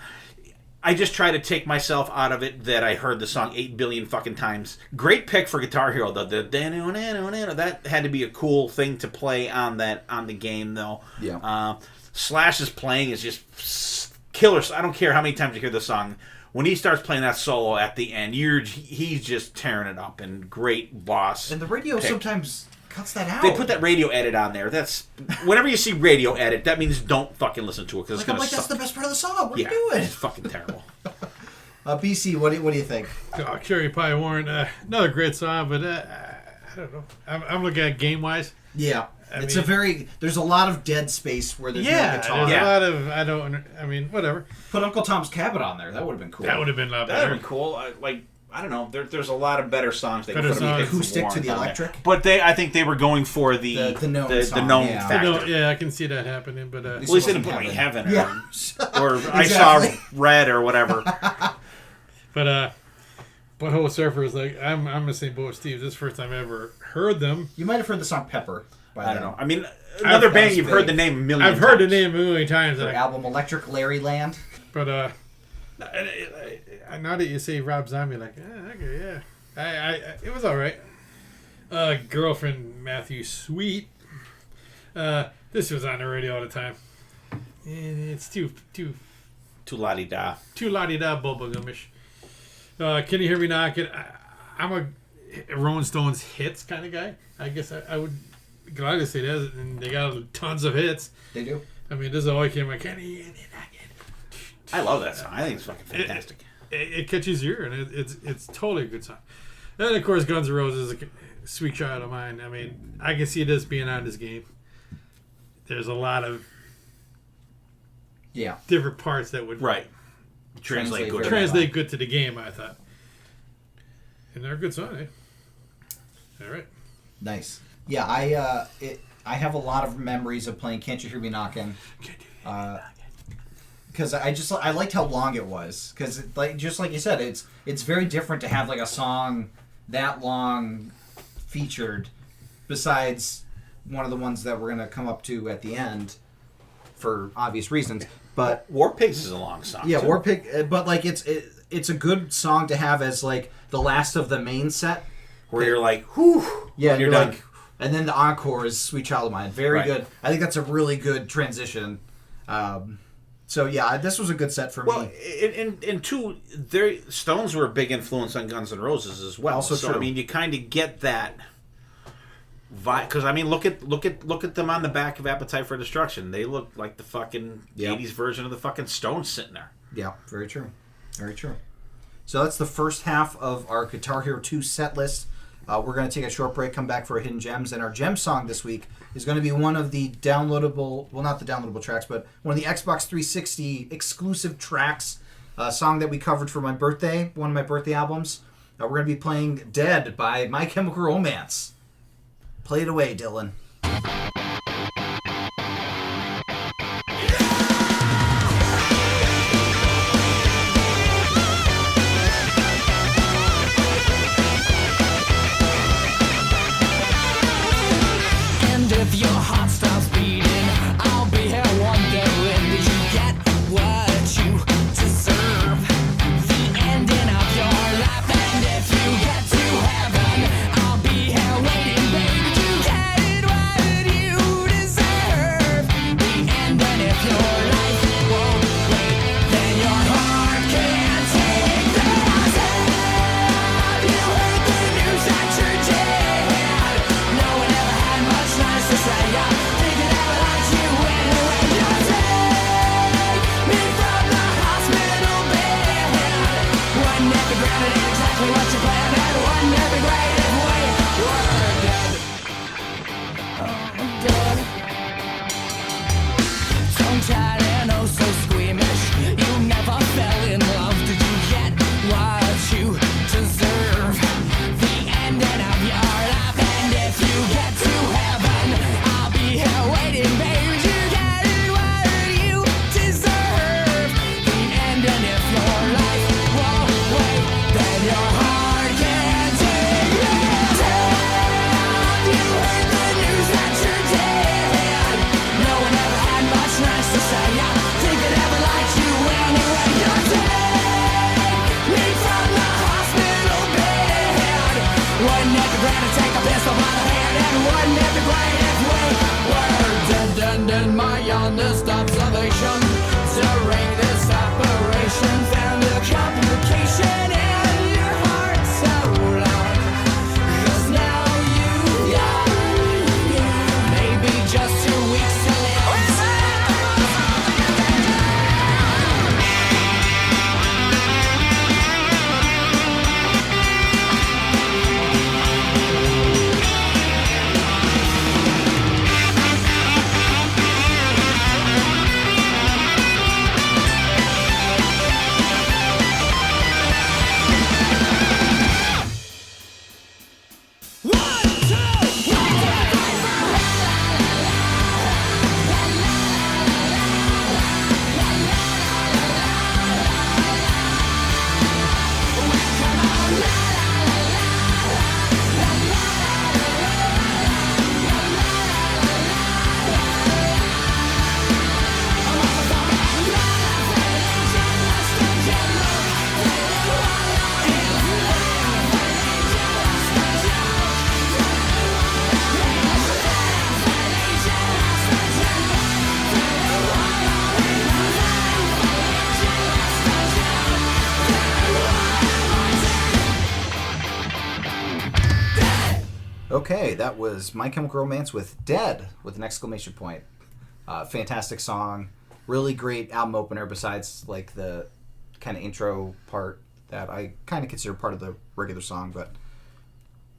I just try to take myself out of it that I heard the song 8 billion fucking times. Great pick for Guitar Hero though. That had to be a cool thing to play on the game though. Yeah. Slash's playing is just killer. I don't care how many times you hear the song. When he starts playing that solo at the end, he's just tearing it up, and great boss. And the radio sometimes cuts that out. They put that radio edit on there. That's whenever you see radio edit, that means don't fucking listen to it because it's gonna suck. That's the best part of the song. What are you doing? It's fucking terrible. BC, what do you think? Oh, Cherry Pie Warren, another great song, but I don't know. I'm looking at game wise. Yeah, there's a lot of dead space where there's no guitar. There's a lot of whatever. Put Uncle Tom's Cabin on there. That would have been cool. That would have been a lot That would better. have been cool. I don't know. There's a lot of better songs. Acoustic to the electric. But I think they were going for the known factor. Yeah, I can see that happening, but At least they didn't put like Heaven or Exactly. I Saw Red or whatever. But Butthole Surfer is like, I'm the same boat with Steve. This is the first time I ever heard them. You might have heard the song Pepper. I don't know. I mean, another band you've heard the name a million times. I've heard the name a million times. Their album Electric Larry Land. But now that you say Rob Zombie, like, okay, yeah, it was all right. Girlfriend Matthew Sweet. This was on the radio all the time. And it's too la-di-da. Too la-di-da bubblegumish. Can You Hear Me Knocking? I'm a Rolling Stones hits kind of guy. I guess I would gladly say that. And they got tons of hits. They do. I mean, this is all I came like, Can You Hear Me Knocking? I love that song. I think it's fucking fantastic. It catches your ear, and it's totally a good song. And of course, Guns N' Roses, Sweet Child of Mine. I mean, I can see this being on this game. There's a lot of different parts that would translate good to the game, I thought. And they're a good song, eh? All right. Nice. Yeah, I have a lot of memories of playing Can't You Hear Me Knocking. Because I liked how long it was. Because just like you said, it's very different to have like a song that long featured, besides one of the ones that we're gonna come up to at the end, for obvious reasons. But War Pigs is a long song. Yeah, too. War Pig. But like it's a good song to have as like the last of the main set, where you're like, whew. Yeah, when you're done. like, and then the encore is Sweet Child of Mine. Very good. I think that's a really good transition. So yeah, this was a good set for me. Well, and two, Stones were a big influence on Guns N' Roses as well. Also so true. I mean, you kind of get that vibe, because I mean, look at them on the back of Appetite for Destruction. They look like the fucking 80s version of the fucking Stones sitting there. Yeah, very true. Very true. So that's the first half of our Guitar Hero 2 set list. We're going to take a short break, come back for our Hidden Gems, and our gem song this week is going to be one of the downloadable, well, not the downloadable tracks, but one of the Xbox 360 exclusive tracks, a song that we covered for my birthday, one of my birthday albums. We're going to be playing Dead by My Chemical Romance. Play it away, Dylan. Waiting, baby, to get it right. would live the greatest way. We're done my honest observation. During this operation, found a complication in your heart so loud. 'Cause now you've got maybe just 2 weeks to live. Okay, that was My Chemical Romance with Dead with an exclamation point. Fantastic song. Really great album opener besides like the kind of intro part that I kind of consider part of the regular song, but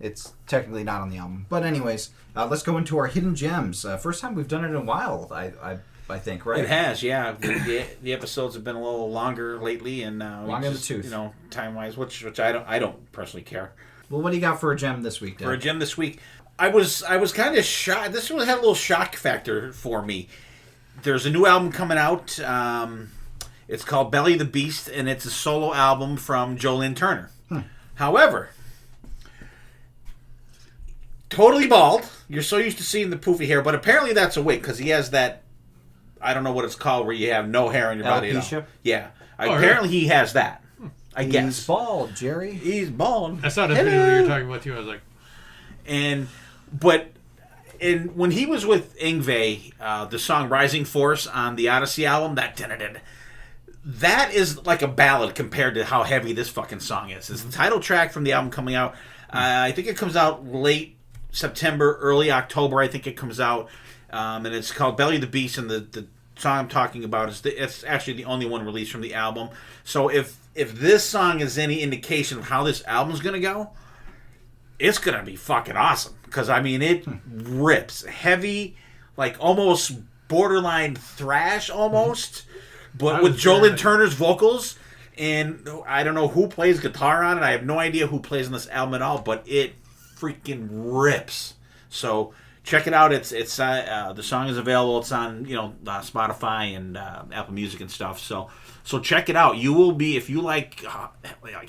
it's technically not on the album. But anyways, let's go into our hidden gems. First time we've done it in a while, I think, right? It has, yeah. The episodes have been a little longer lately, and longer in the tooth, you know, time wise, which I don't personally care. Well, what do you got for a gem this week, Dan? For a gem this week, I was kind of shocked. This one had a little shock factor for me. There's a new album coming out. It's called Belly the Beast, and it's a solo album from Jolene Turner. However, totally bald. You're so used to seeing the poofy hair, but apparently that's a wig because he has that. I don't know what it's called, where you have no hair on your body at all. Alopecia? Yeah, apparently he has that. I guess he's bald, Jerry. He's bald. I saw the video that you were talking about too. I was like, but when he was with Yngwie, the song "Rising Force" on the Odyssey album, that is like a ballad compared to how heavy this fucking song is. It's the title track from the album coming out. I think it comes out late September, early October. I think it comes out, and it's called "Belly the Beast." And the song I'm talking about it's actually the only one released from the album. So if this song is any indication of how this album's gonna go, it's gonna be fucking awesome. Because I mean, it rips heavy, like almost borderline thrash, almost, but with Jolene Turner's vocals. And I don't know who plays guitar on it. I have no idea who plays on this album at all, but it freaking rips. So check it out. It's the song is available. It's on Spotify and Apple Music and stuff. So check it out. You will be, if you like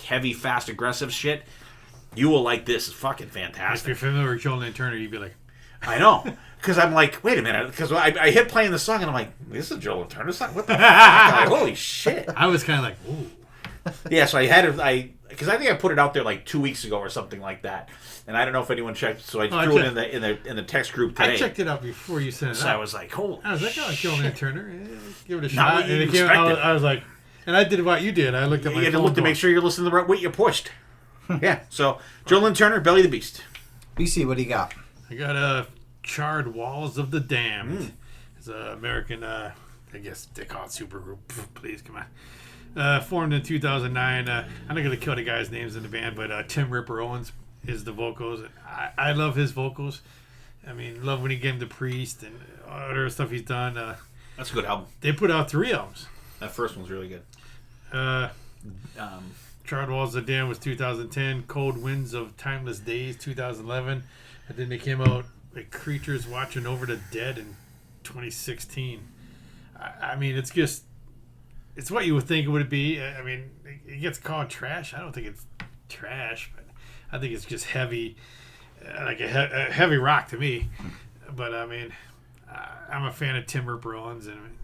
heavy, fast, aggressive shit, you will like this. It's fucking fantastic. if you're familiar with Jolene Turner, you'd be like, I know. Because I'm like, wait a minute. Because I hit playing the song and I'm like, this is Jolene Turner song? What the fuck? Holy shit. I was kind of like, ooh. Yeah, so I had it, because I think I put it out there like 2 weeks ago or something like that. And I don't know if anyone checked, so I threw it in the text group today. I checked it out before you sent it So out. I was like, holy I was like, oh, Jolene Turner. Give it a Not shot. what you And it came out, I was like, and I did what you did. I looked at my you had to phone look to make sure you're listening to the right what you pushed. Yeah, so Jolene Turner, Belly the Beast. BC, what do you got? I got Charred Walls of the Damned. It's an American, I guess they call it supergroup. Please, come on. Formed in 2009. I'm not going to kill the guys' names in the band, but Tim Ripper Owens is the vocals. I love his vocals. I mean, love when he gave him The Priest and other stuff he's done. That's a good album. They put out 3 albums. That first one's really good. Charred Walls of the Damned was 2010. Cold Winds of Timeless Days, 2011. And then they came out like Creatures Watching Over the Dead in 2016. I mean, it's just, it's what you would think it would be. I mean, it gets called trash. I don't think it's trash, but I think it's just heavy, like a heavy rock to me. But I mean, I'm a fan of Tim Ripper Owens, and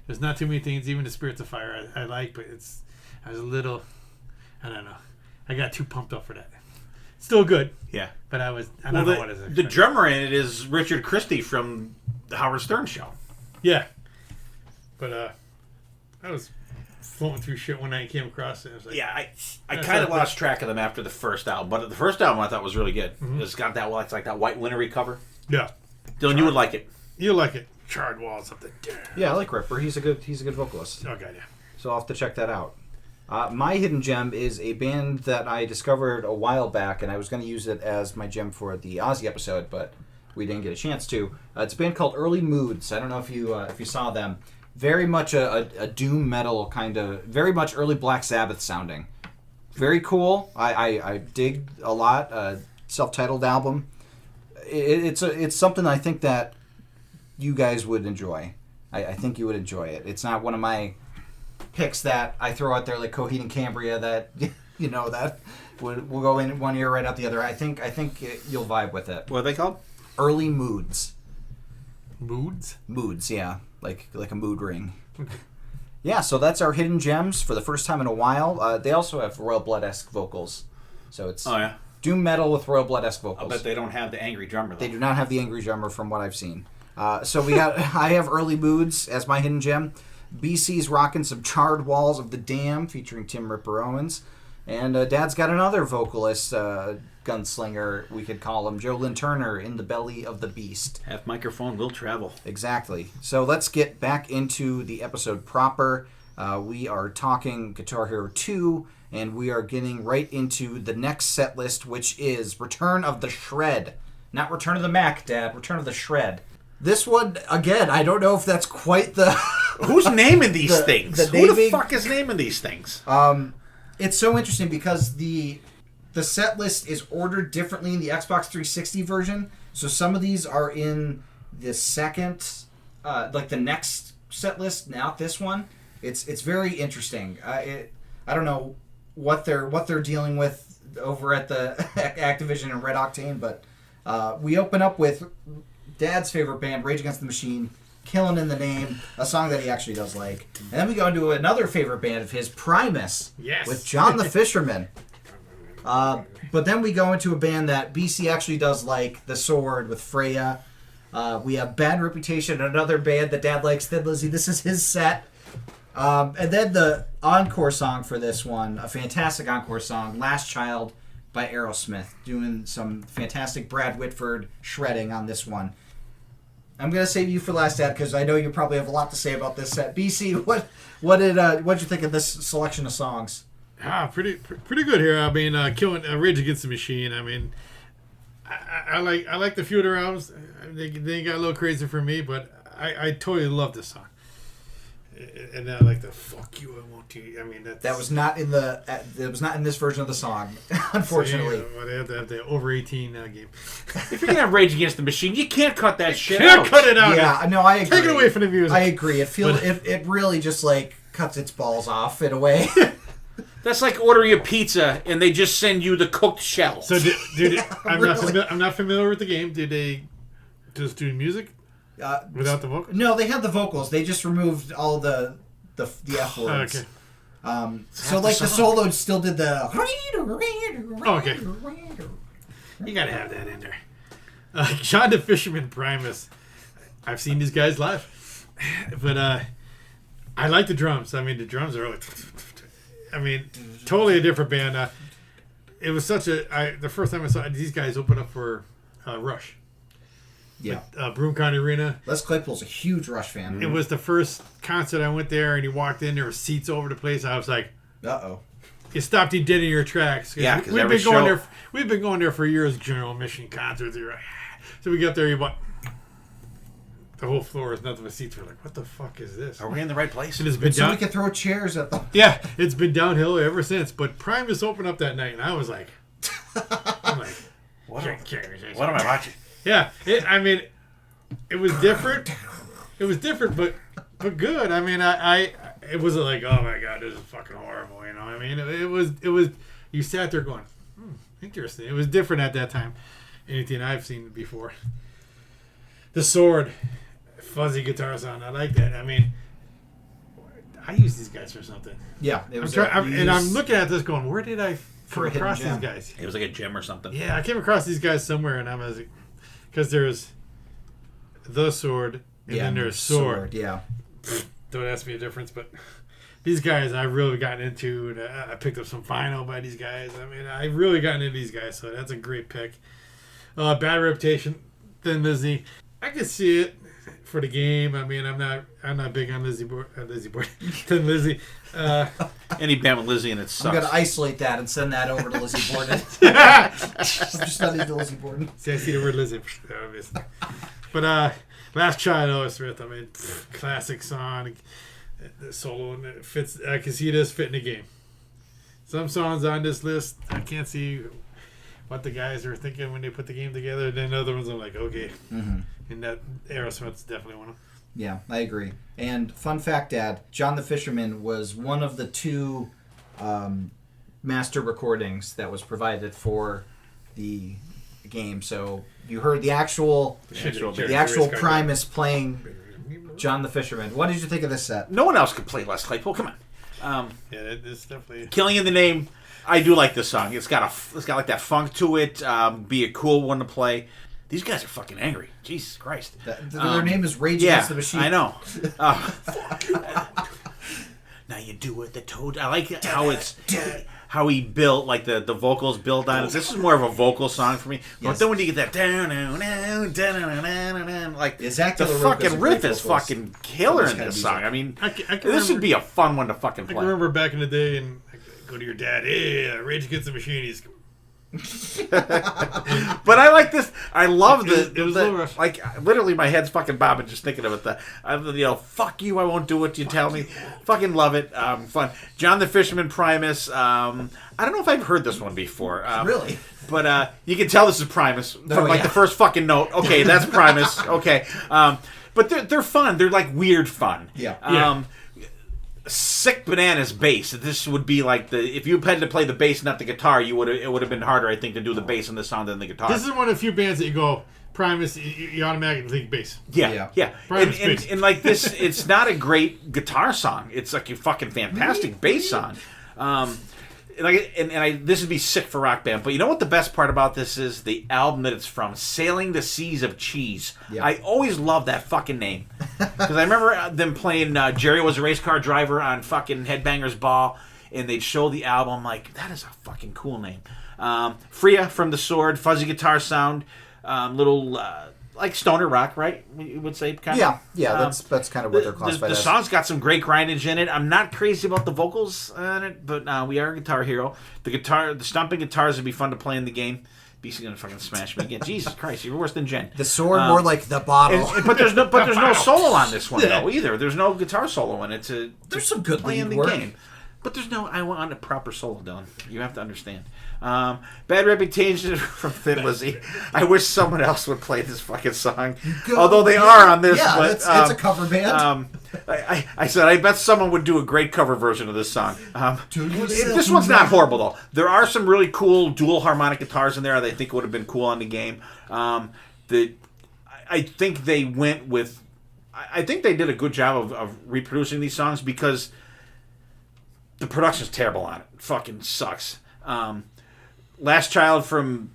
there's not too many things, even the Spirits of Fire, I like, but I was a little, I don't know. I got too pumped up for that. Still good. Yeah. But I don't know what is it. The drummer in it is Richard Christie from the Howard Stern Show. Yeah. But I was floating through shit one night and came across it. I was like, Yeah, I kind of lost track of them after the first album, but the first album I thought was really good. It's got that, it's like that white linery cover. Yeah. Dylan, you would like it. You like it. Charred walls up the damn. Yeah, I like Ripper. He's a good vocalist. Oh, God, yeah. So I'll have to check that out. My hidden gem is a band that I discovered a while back, and I was going to use it as my gem for the Ozzy episode, but we didn't get a chance to. It's a band called Early Moods. I don't know if you saw them. Very much a doom metal kind of, very much early Black Sabbath sounding. Very cool. I dig a lot. Self-titled album. It's something I think that you guys would enjoy. I think you would enjoy it. It's not one of my picks that I throw out there like Coheed and Cambria that that will go in one ear right out the other. I think you'll vibe with it. What are they called? Early Moods. Moods? Moods, yeah, like a mood ring. Yeah, so that's our hidden gems for the first time in a while. They also have Royal Blood-esque vocals, so it's doom metal with Royal Blood-esque vocals. I bet they don't have the angry drummer, though. They do not have the angry drummer from what I've seen. So I have Early Moods as my hidden gem. BC's rocking some Charred Walls of the Dam featuring Tim Ripper Owens. And Dad's got another vocalist, gunslinger, we could call him, Joe Lynn Turner, In the Belly of the Beast. Half microphone will travel. Exactly. So let's get back into the episode proper. We are talking Guitar Hero 2, and we are getting right into the next set list, which is Return of the Shred. Not Return of the Mac, Dad. Return of the Shred. This one, again, I don't know if that's quite the... Who's naming these things? Who the fuck is naming these things? It's so interesting because the set list is ordered differently in the Xbox 360 version. So some of these are in the second, like the next set list, not this one. It's very interesting. I don't know what they're dealing with over at the Activision and Red Octane, but we open up with Dad's favorite band, Rage Against the Machine, Killing in the Name, a song that he actually does like. And then we go into another favorite band of his, Primus, with John the Fisherman. But then we go into a band that BC actually does like, The Sword with Freya. We have Bad Reputation, another band that Dad likes, Thin Lizzy. This is his set. And then the encore song for this one, a fantastic encore song, Last Child by Aerosmith, doing some fantastic Brad Whitford shredding on this one. I'm gonna save you for last, Dad, because I know you probably have a lot to say about this set. BC, what'd you think of this selection of songs? Pretty good here. I mean, killing Rage Against the Machine. I mean, I like the few other albums. They got a little crazy for me, but I totally love this song. And I like the "fuck you, I won't you." I mean, that was not in this version of the song, unfortunately. So, yeah, they have to have the over 18 game. If you're gonna have Rage Against the Machine, you can't cut that shit Can't out. cut it out. Yeah, no, I agree. Take it away from the music. I agree. It really just like cuts its balls off in a way. That's like ordering a pizza and they just send you the cooked shell. So, I'm not familiar with the game. Did they just do music without the vocals? No, they had the vocals. They just removed all the F words. Okay. So like the solo still did the. Okay. You gotta have that in there. John the Fisherman Primus. I've seen these guys live, but I like the drums. I mean, the drums are like. I mean, totally a different band. It was such the first time I saw these guys open up for Rush. Yeah. Broome County Arena. Les Claypool's a huge Rush fan. It was the first concert I went there, and you walked in, there were seats over the place. I was like, uh-oh. You stopped you dead in your tracks. Yeah, because we've been going there for years, general admission concerts. So we got there, the whole floor is nothing but seats. We're like, what the fuck is this? Are we in the right place? And it's been so we can throw chairs at them. Yeah, it's been downhill ever since. But Primus opened up that night, and I was like, what am I watching? Yeah, it was different. It was different, but good. I mean, it wasn't like, oh my god, this is fucking horrible. You know, I mean, it was. You sat there going, interesting. It was different at that time. Anything I've seen before. The Sword, fuzzy guitar sound. I like that. I mean, I use these guys for something. Yeah, it was. I'm looking at this going, where did I come a hidden across these gem. guys. It was like a gem or something. Yeah, I came across these guys somewhere, and I was because there's the sword and then there's sword. Yeah. Don't ask me a difference, but these guys I've really gotten into. And I picked up some vinyl by these guys. I mean, I've really gotten into these guys, so that's a great pick. Bad Reputation, Thin Lizzy. I can see it for the game. I mean, I'm not big on Thin Lizzy. Any band with Lizzie and it sucks. I'm gonna isolate that and send that over to Lizzie Borden. I'm just not into Lizzie Borden. See, I see the word Lizzie. Obviously. But Last Child, Noah Smith. I mean, classic song. The solo and it fits. I can see this fitting the game. Some songs on this list, I can't see what the guys are thinking when they put the game together. Then other ones, I'm like, okay. Mm-hmm. And that Aerosmith's definitely one of them. Yeah, I agree. And fun fact, Dad, John the Fisherman was one of the two master recordings that was provided for the game. So you heard the actual Primus playing John the Fisherman. What did you think of this set? No one else could play Les Claypool. Come on. Yeah, it's definitely. Killing in the Name. I do like this song. It's got like that funk to it. Be a cool one to play. These guys are fucking angry. Jesus Christ. Their name is Rage Yeah, Against the Machine. I know. Now you do it, the Toad. I like how he built, like the vocals build on it. This is more of a vocal song for me. But Yes. then when you get that like Zach the De La Rocca fucking is a riff great is vocalist. fucking killer This in kind this of song. music. I mean, I can this should remember- be a fun one to fucking I can play. remember back in the day and I go to your dad, hey, Rage Against the Machine. He's But I like this. I love It was a little rough. like literally my head's fucking bobbing just thinking of it. Fuck you, I won't do what you tell me. Fucking love it. Fun. John the Fisherman Primus. I don't know if I've heard this one before. Really? But you can tell this is Primus from Oh, yeah. the first fucking note. Okay, that's Primus. Okay. But they're fun. They're like weird fun. Yeah. Sick Bananas bass. This would be like if you had to play the bass, not the guitar, it would have been harder, I think, to do the bass on this song than the guitar. This is one of the few bands that you go, Primus, you automatically think bass. Yeah. Primus bass. And like this, it's not a great guitar song. It's like a fucking fantastic bass song. This would be sick for Rock Band. But you know what the best part about this is? The album that it's from, Sailing the Seas of Cheese. Yeah. I always loved that fucking name. Because I remember them playing Jerry Was a Race Car Driver on fucking Headbangers Ball, and they'd show the album. Like, that is a fucking cool name. Freya from The Sword, fuzzy guitar sound, little... like stoner rock, right? You would say, kind of. Yeah. That's kind of what they're classified The as. song's got some great grindage in it. I'm not crazy about the vocals on it, but we are a Guitar Hero. The stomping guitars would be fun to play in the game. BC's gonna fucking smash me again. Jesus Christ, you're worse than Jen. The sword, more like the bottle. But there's no solo on this one though either. There's no guitar solo in it to some good play in lead the work. game. But there's no. I want a proper solo, Dylan. You have to understand. Bad Reputation from Thin Lizzy. I wish someone else would play this fucking song. Although they are on this. Yeah, but, it's a cover band. I said I bet someone would do a great cover version of this song. This one's not horrible though. There are some really cool dual harmonic guitars in there that I think would have been cool on the game. I think they went with. I think they did a good job of reproducing these songs because the production's terrible on it. Fucking sucks. Last Child from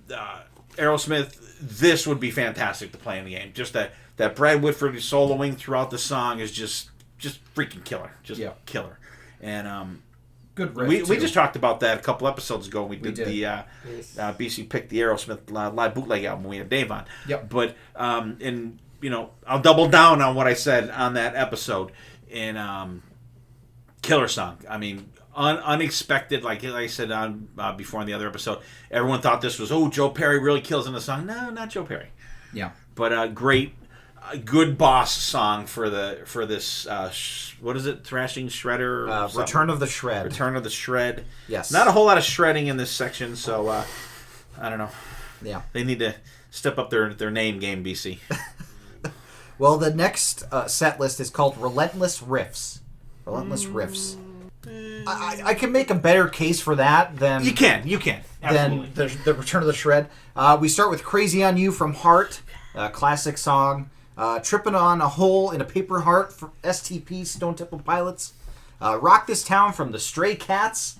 Aerosmith. This would be fantastic to play in the game. Just that Brad Whitford soloing throughout the song is just freaking killer. Killer. And Good riff, we too. just talked about that a couple episodes ago. We did. did. The BC picked the Aerosmith live bootleg album. We had Dave on. Yep. But and I'll double down on what I said on that episode. And killer song. I mean, unexpected. Like I said on before in the other episode, everyone thought this was Joe Perry really kills in the song. No, not Joe Perry. Yeah. But a good boss song for this. What is it? Thrashing Shredder. Or something? Return of the Shred. Return of the Shred. Yes. Not a whole lot of shredding in this section, so I don't know. Yeah. They need to step up their name game, BC. Well, the next set list is called Relentless Riffs. Relentless Riffs. I can make a better case for that than You can. Absolutely. than the Return of the Shred. We start with Crazy on You from Heart, a classic song. Tripping on a Hole in a Paper Heart from STP, Stone Temple Pilots. Rock This Town from the Stray Cats.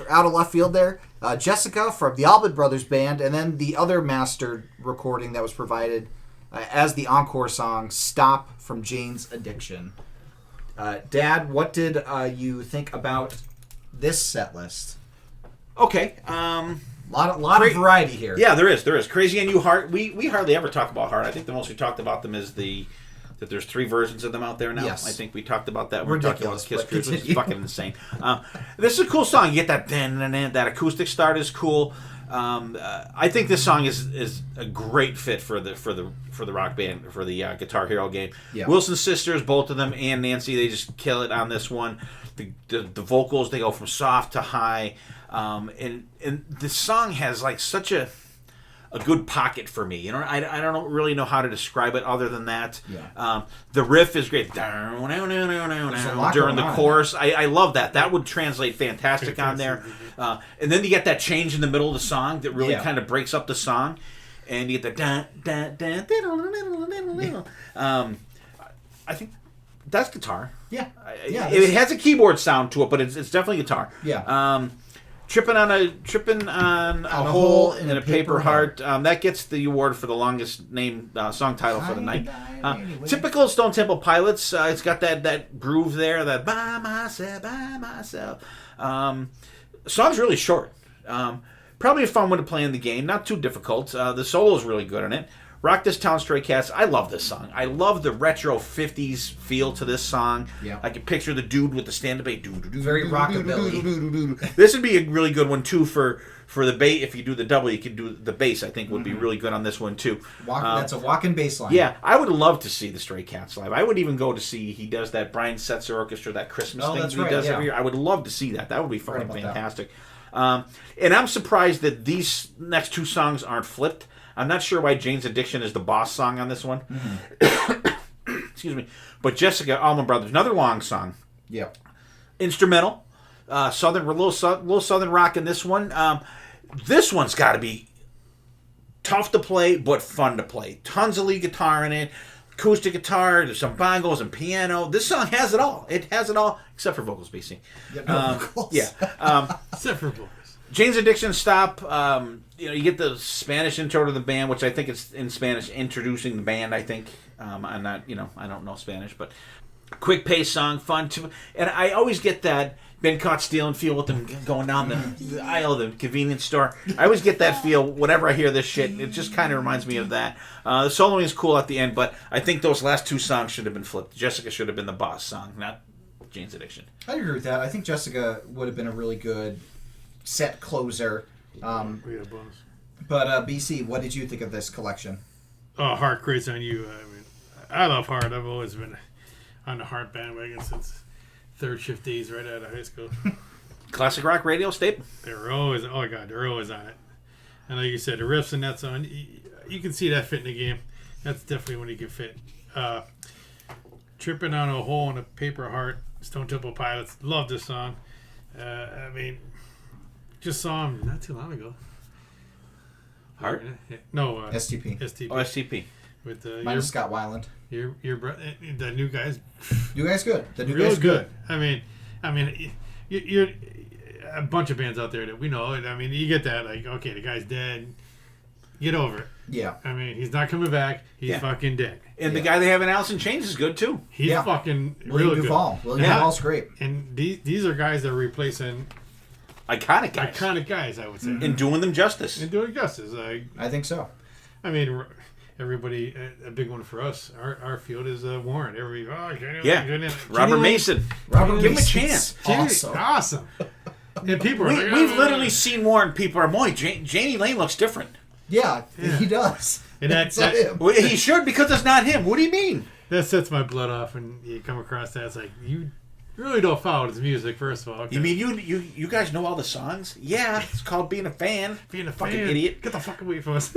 out of left field there. Jessica from the Allman Brothers Band, and then the other mastered recording that was provided as the encore song, Stop from Jane's Addiction. Dad, what did you think about this set list? Okay. Lot of variety here. Yeah, there is. Crazy and You Heart. We hardly ever talk about Heart. I think the most we talked about them is that there's 3 versions of them out there now. Yes. I think we talked about that. Ridiculous, We're talking about Kiss but Cruise, which is continue. fucking insane. This is a cool song. You get that that acoustic start is cool. I think this song is a great fit for the rock band, for the Guitar Hero game. Yeah. Wilson sisters, both of them, and Nancy, they just kill it on this one. The vocals, they go from soft to high, and the song has like such a good pocket for me. You know, I don't really know how to describe it other than that. Yeah. The riff is great during the chorus. I love that. That would translate fantastic on there. And then you get that change in the middle of the song that really kind of breaks up the song, and you get the I think that's guitar. Yeah. It has a keyboard sound to it, but it's definitely guitar. Yeah. Tripping on a hole in a paper heart. That gets the award for the longest named song title for the night. Typical Stone Temple Pilots. It's got that groove there. That by myself. Song's really short. Probably a fun one to play in the game. Not too difficult. The solo's really good in it. Rock This Town, Stray Cats. I love this song. I love the retro 50s feel to this song. Yeah. I can picture the dude with the stand-up bass. Very rockabilly. This would be a really good one, too, for the bass. If you do the double, you can do the bass, I think, would be really good on this one, too. That's a walking bass line. Yeah, I would love to see the Stray Cats live. I would even go to see, he does that Brian Setzer Orchestra, that Christmas thing that's he right, does yeah. every year. I would love to see that. That would be fucking about that. fantastic. And I'm surprised that these next 2 songs aren't flipped. I'm not sure why Jane's Addiction is the boss song on this one. Excuse me. But Jessica, Allman Brothers, another long song. Yep. Instrumental. Little southern rock in this one. This one's got to be tough to play, but fun to play. Tons of lead guitar in it. Acoustic guitar, there's some bongos and piano. This song has it all. It has it all, except for vocals, BC. Vocals. Yeah. Except for vocals. Jane's Addiction, Stop. You get the Spanish intro to the band, which I think it's in Spanish, introducing the band, I think. I'm not, I don't know Spanish, but quick pace song, fun too. And I always get that been caught stealing feel with them going down the aisle of the convenience store. I always get that feel whenever I hear this shit. It just kind of reminds me of that. The soloing is cool at the end, but I think those last 2 songs should have been flipped. Jessica should have been the boss song, not Jane's Addiction. I agree with that. I think Jessica would have been a really good set closer. We had a bonus. But BC, what did you think of this collection? Oh, Heart, Crazy on You. I mean, I love Heart. I've always been on the Heart bandwagon since third shift days right out of high school. Classic rock radio staple. They're always, oh my God, they're always on it. And like you said, the riffs in that song, you can see that fit in the game. That's definitely when you can fit. Tripping on a Hole in a Paper Heart, Stone Temple Pilots. Love this song. I mean, just saw him not too long ago. Heart? No, STP. STP. Oh, STP. With Minus Scott Weiland. your brother, the new guys. You guys good. The new Real guys good. I mean, you're a bunch of bands out there that we know. I mean, you get that, like, okay, the guy's dead. Get over it. Yeah. I mean, he's not coming back. He's fucking dead. And the guy they have in Alice in Chains is good, too. He's fucking William real Duvall. good. William Duvall's great. And these are guys that are replacing Iconic guys. iconic guys, I would say. And doing them justice. And doing justice. I think so. I mean, everybody, a big one for us, our field is Warren. Robert Mason. Give him a chance. Awesome. And people are like, We've literally seen Warren. People are, boy, Janie Lane looks different. Yeah, he does. And It's not him. Well, he should, because it's not him. What do you mean? that sets my blood off when you come across that. It's like, you really don't follow his music, first of all. You mean you guys know all the songs? Yeah, it's called being a fan. Being a fucking fan. idiot. Get the fuck away from us.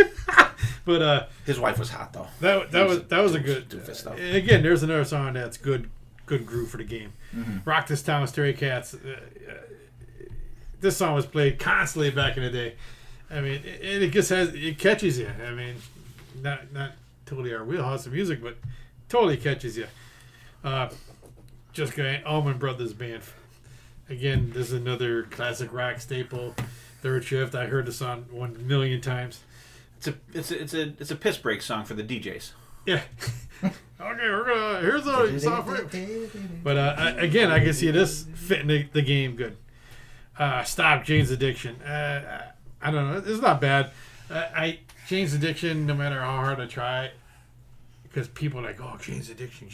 But his wife was hot though. that was a good. Doofus, though. Again, there's another song that's good groove for the game. Mm-hmm. Rock This Town, Stray Cats. This song was played constantly back in the day. I mean, it just it catches you. I mean, not totally our wheelhouse of music, but totally catches you. Just Allman Brothers Band. again, this is another classic rock staple. Third Shift. I heard the song 1,000,000 times. It's a piss break song for the DJs. Yeah. Okay, here's a song for you. But again, I can see this fitting the game good. Stop Jane's Addiction. I don't know. It's not bad. Jane's Addiction, no matter how hard I try, because people are like, oh, Jane's Addiction.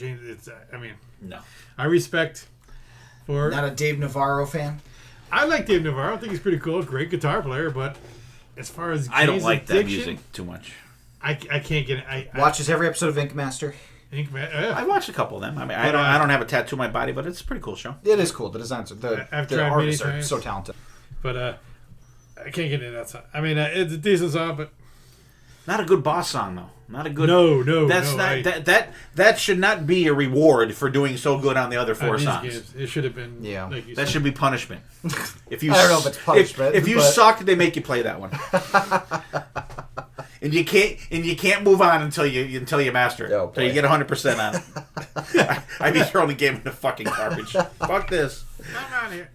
No. I respect for. Not a Dave Navarro fan? I like Dave Navarro. I think he's pretty cool. Great guitar player, but as far as I don't Jane's like that Addiction, music too much. I can't get it. Watches every episode of Ink Master. I watched a couple of them. I mean, I don't have a tattoo on my body, but it's a pretty cool show. It is cool. The designs, I've the tried many artists are times. so talented. But I can't get into that song. I mean, it's a decent song, but Not a good boss song though. Not a good. No. That's not that should not be a reward for doing so good on the other four these songs. games, it should have been. Yeah. Like you That said. should be punishment. If you I don't know if it's punishment, If you but- suck, they make you play that one. And you can't move on until you master it. Oh, Until you boy. get 100% on it. I'd be throwing the game in the fucking garbage. Fuck this. I'm out of here.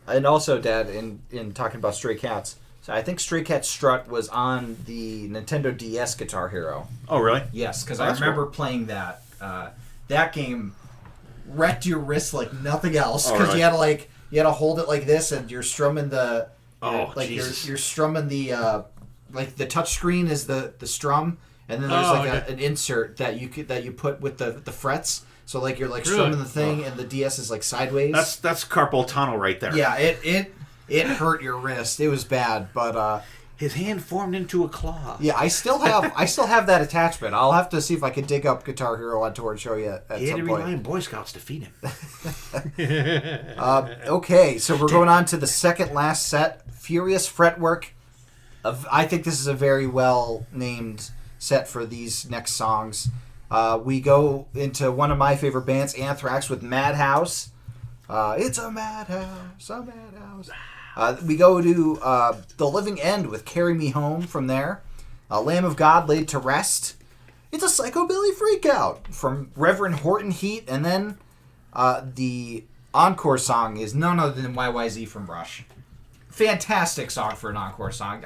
And also, Dad, in talking about Stray Cats, so I think Stray Cat Strut was on the Nintendo DS Guitar Hero. Oh really? Yes, because Oh, I that's remember playing that. That game wrecked your wrist like nothing else Oh, because really? you had to hold it like this and you're strumming the Oh, like Jesus. you're strumming the like the touch screen is the strum and then there's Oh, like okay. an insert that you put with the frets. So like you're like strumming the thing and the DS is like sideways. That's carpal tunnel right there. Yeah, it hurt your wrist. It was bad, but His hand formed into a claw. yeah, I still have that attachment. I'll have to see if I can dig up Guitar Hero on tour and show you at He had some to point. rely on Boy Scouts to feed him. Okay, so we're going on to the second last set, Furious Fretwork. I think this is a very well named set for these next songs. We go into one of my favorite bands, Anthrax, with Madhouse. It's a madhouse, a madhouse. We go to The Living End with Carry Me Home from there. Lamb of God, Laid to Rest. It's a Psychobilly Freakout from Reverend Horton Heat. And then the encore song is none other than YYZ from Rush. Fantastic song for an encore song.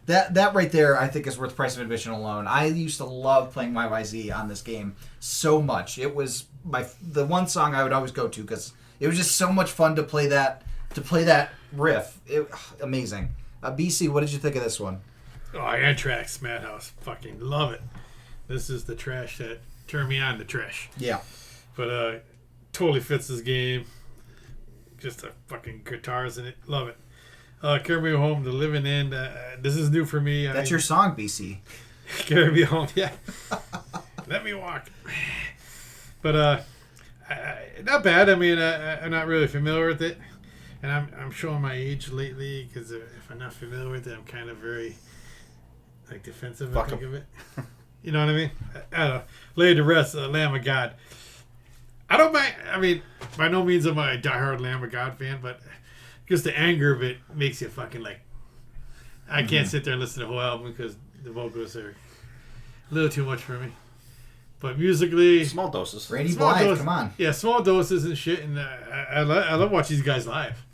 That right there, I think, is worth the price of admission alone. I used to love playing YYZ on this game so much. It was the one song I would always go to because it was just so much fun to play that riff. Amazing. BC, what did you think of this one? Oh, Anthrax, Madhouse. Fucking love it. This is the trash that turned me on to trash. Yeah. But totally fits this game. Just the fucking guitars in it. Love it. Carry Me Home, The Living End. This is new for me. That's your song, BC. Carry Me Home, yeah. Let me walk. But not bad. I mean, I'm not really familiar with it. And I'm showing my age lately because if I'm not familiar with it, I'm kind of very like defensive. Fuck I think 'em. of it. You know what I mean? I don't know. Lay to Rest, Lamb of God. I don't mind. I mean, by no means am I a diehard Lamb of God fan, but just the anger of it makes you fucking like. I can't sit there and listen to the whole album because the vocals are a little too much for me. But musically, Small doses. Randy small Blythe, doses- come on. Yeah, small doses and shit, and I love watching these guys live.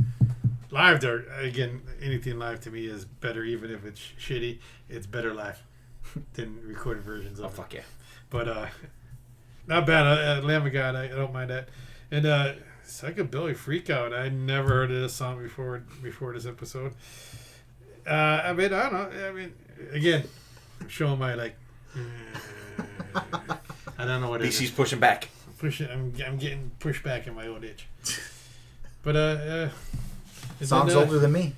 Live, they're again anything live to me is better, even if it's shitty. It's better live than recorded versions of Oh it. fuck yeah. But not bad. Lamb of God, I don't mind that. And Psychobilly Freakout, I never heard of this song before this episode. I mean, I don't know. I mean, again, I'm showing my like. I don't know what it is. BC's pushing back. I'm getting pushed back in my old age. But and Song's then, older than me.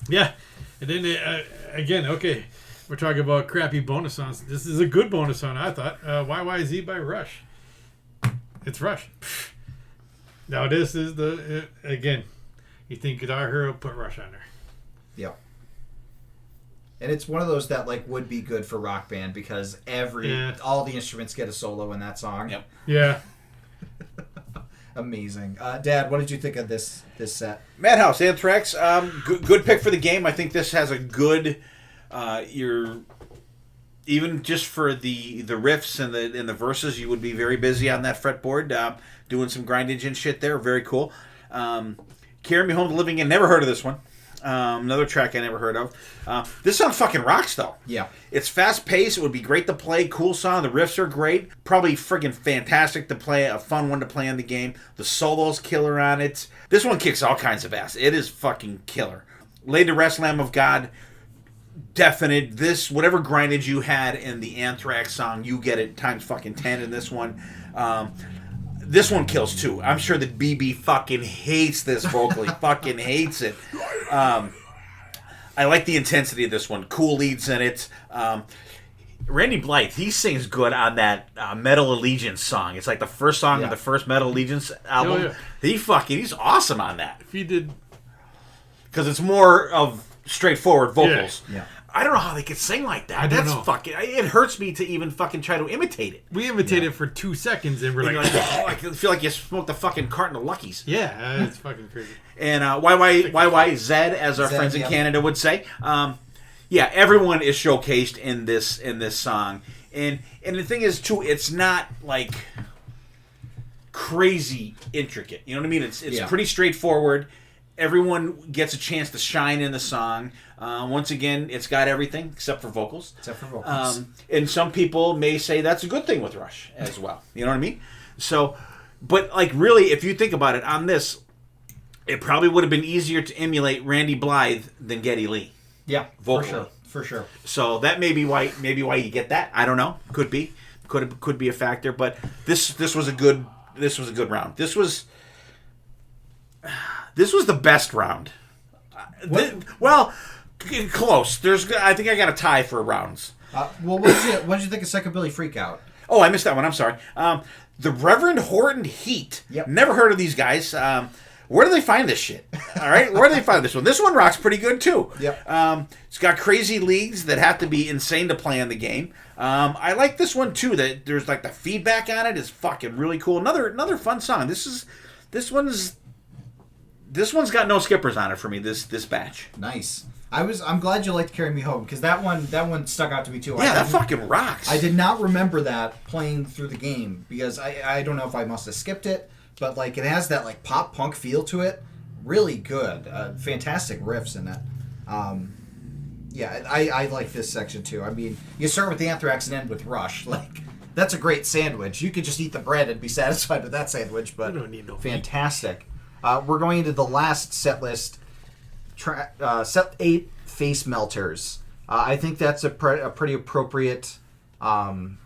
Yeah, and then again, okay, we're talking about crappy bonus songs. This is a good bonus song, I thought. YYZ by Rush. It's Rush. Now this is the again. You think Guitar Hero, put Rush on there. Yeah. And it's one of those that like would be good for Rock Band because all the instruments get a solo in that song. Yep. Yeah. Amazing. Dad, what did you think of this set? Madhouse, Anthrax. Good pick for the game. I think this has a good. You're even just for the riffs and the verses, you would be very busy on that fretboard, doing some grindage and shit there. Very cool. Carry Me Home to Living Again. Never heard of this one. Another track I never heard of. This song fucking rocks, though. Yeah. It's fast-paced. It would be great to play. Cool song. The riffs are great. Probably friggin' fantastic to play. A fun one to play in the game. The solo's killer on it. This one kicks all kinds of ass. It is fucking killer. Laid to Rest, Lamb of God. Definite. This, whatever grindage you had in the Anthrax song, you get it times fucking 10 in this one. This one kills too. I'm sure that BB fucking hates this vocally. Fucking hates it. I like the intensity of this one. Cool leads in it. Randy Blythe, he sings good on that Metal Allegiance song. It's like the first song of the first Metal Allegiance album. He's awesome on that. If he did, because it's more of straightforward vocals. Yeah. I don't know how they could sing like that. I don't That's know. fucking. It hurts me to even fucking try to imitate it. we imitated it for 2 seconds and we're And like, you're like, oh, I feel like you smoked a fucking carton of Luckies. yeah, it's fucking crazy. And YYZ, as our Zed, friends in yeah. Canada would say. Yeah, everyone is showcased in this song. And the thing is, too, it's not like crazy intricate. You know what I mean? It's pretty straightforward. Everyone gets a chance to shine in the song. Once again, it's got everything except for vocals. And some people may say that's a good thing with Rush as well. You know what I mean? So, but like really, if you think about it, on this, it probably would have been easier to emulate Randy Blythe than Geddy Lee. Yeah, Vocally. for sure. So that may be why you get that. I don't know. Could be a factor. But this was a good round. This was the best round. Well, close. I think I got a tie for rounds. Well, what did you think of Psychobilly Freakout? Oh, I missed that one. I'm sorry. The Reverend Horton Heat. Yep. Never heard of these guys. Where do they find this shit? All right, where do they find this one? This one rocks pretty good too. Yep. It's got crazy leads that have to be insane to play in the game. I like this one too. That there's like the feedback on it is fucking really cool. Another fun song. This one's got no skippers on it for me. This batch. Nice. I'm glad you liked Carry Me Home because that one stuck out to me too. Yeah, that fucking rocks. I did not remember that playing through the game because I don't know if I must have skipped it, but like it has that like pop punk feel to it. Really good, fantastic riffs in it. Yeah, I like this section too. I mean, you start with the Anthrax and end with Rush. Like that's a great sandwich. You could just eat the bread and be satisfied with that sandwich. But You don't need no meat. fantastic. We're going into the last set list. Set 8, Face Melters. I think that's a pretty appropriate, title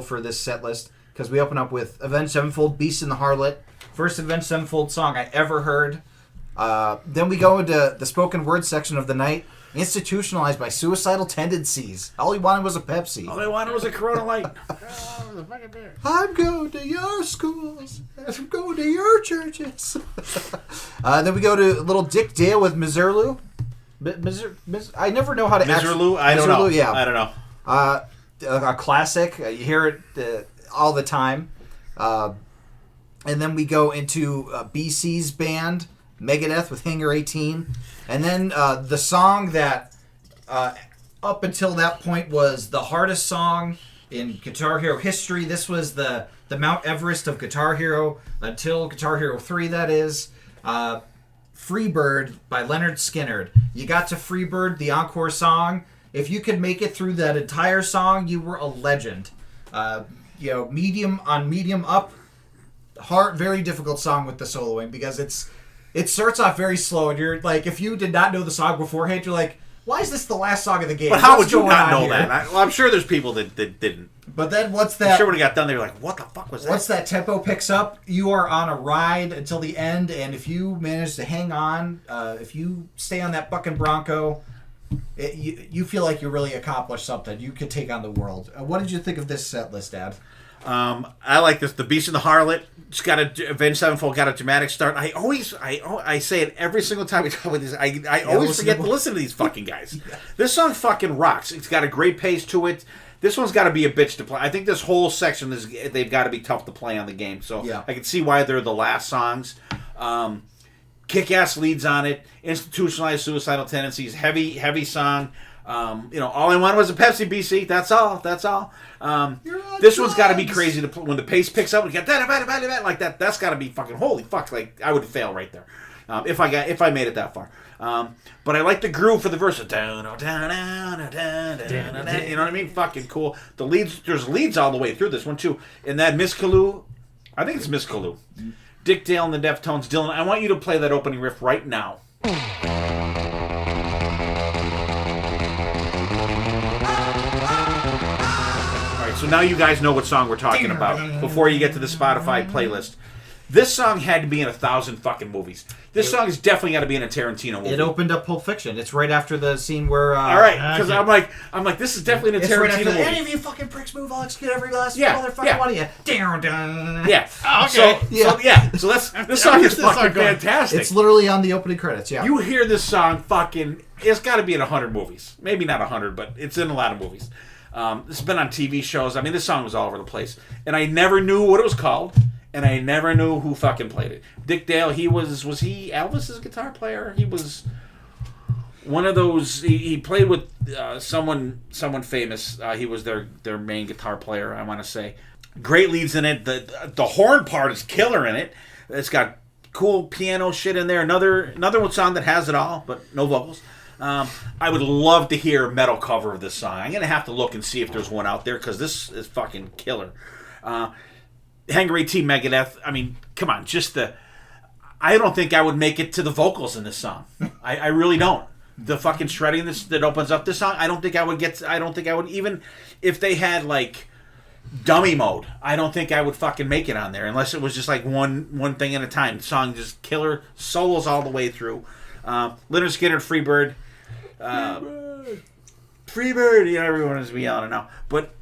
for this set list because we open up with Avenged Sevenfold, Beast and the Harlot, first Avenged Sevenfold song I ever heard. Then we go into the spoken word section of the night, Institutionalized by Suicidal Tendencies. All he wanted was a Pepsi. All I wanted was a Corona Light. I'm going to your schools. I'm going to your churches. Then we go to Little Dick Dale with Miserlou. I never know how to Miserlou? I don't know. Yeah. I don't know. A classic. You hear it all the time. And then we go into BC's band, Megadeth with Hangar 18. And then the song that up until that point was the hardest song in Guitar Hero history. This was the Mount Everest of Guitar Hero until Guitar Hero 3, that is. Freebird by Leonard Skinner. You got to Freebird, the encore song. If you could make it through that entire song, you were a legend. Medium on medium up. Hard, very difficult song with the soloing because it starts off very slow and you're like, if you did not know the song beforehand, you're like, why is this the last song of the game? But how What's would you going not on know here? that? I'm sure there's people that didn't. But then once I'm that sure when it got done, they were like, what the fuck was that? once that tempo picks up, you are on a ride until the end, and if you manage to hang on, if you stay on that bucking Bronco, you feel like you really accomplished something. You could take on the world. What did you think of this set list, Dad? I like this. The Beast and the Harlot. It's got Avenged Sevenfold got a dramatic start. I say it every single time we talk with this. I always forget to listen to these fucking guys. Yeah. This song fucking rocks. It's got a great pace to it. This one's got to be a bitch to play. I think this whole section they've got to be tough to play on the game. So yeah. I can see why they're the last songs. Kick-ass leads on it. Institutionalized Suicidal Tendencies. Heavy song. All I wanted was a Pepsi, BC. That's all. This one's got to be crazy when the pace picks up. We got that like that. That's got to be fucking holy fuck. Like I would fail right there if I made it that far. But I like the groove for the verse. You know what I mean? Fucking cool. The leads. There's leads all the way through this one too. And that Miss Kalu, I think it's Miss Kalu. Dick Dale and the Deftones. Dylan, I want you to play that opening riff right now. So now you guys know what song we're talking about before you get to the Spotify playlist. This song had to be in 1,000 fucking movies. This song has definitely got to be in a Tarantino movie. It opened up Pulp Fiction. It's right after the scene where... all right, because I'm like, this is definitely in a Tarantino movie. Any of you fucking pricks move, I'll execute every last motherfucking one of you. Yeah. Okay. So this song is fucking fantastic. It's literally on the opening credits, yeah. You hear this song fucking... It's got to be in 100 movies. Maybe not 100, but it's in a lot of movies. This has been on TV shows. I mean, this song was all over the place. And I never knew what it was called. And I never knew who fucking played it. Dick Dale, was he Elvis's guitar player? He was one of those, he played with someone famous. He was their main guitar player, I want to say. Great leads in it. The horn part is killer in it. It's got cool piano shit in there. Another song that has it all, but no vocals. I would love to hear a metal cover of this song. I'm going to have to look and see if there's one out there, because this is fucking killer. Hangry T Megadeth, I mean, come on, I don't think I would make it to the vocals in this song. I really don't. The fucking shredding that opens up this song, I don't think I would, even if they had, like, dummy mode, I don't think I would fucking make it on there, unless it was just, like, one thing at a time. The song just killer, solos all the way through. Lynyrd Skynyrd, Freebird. Freebird, everyone is beyond it now. But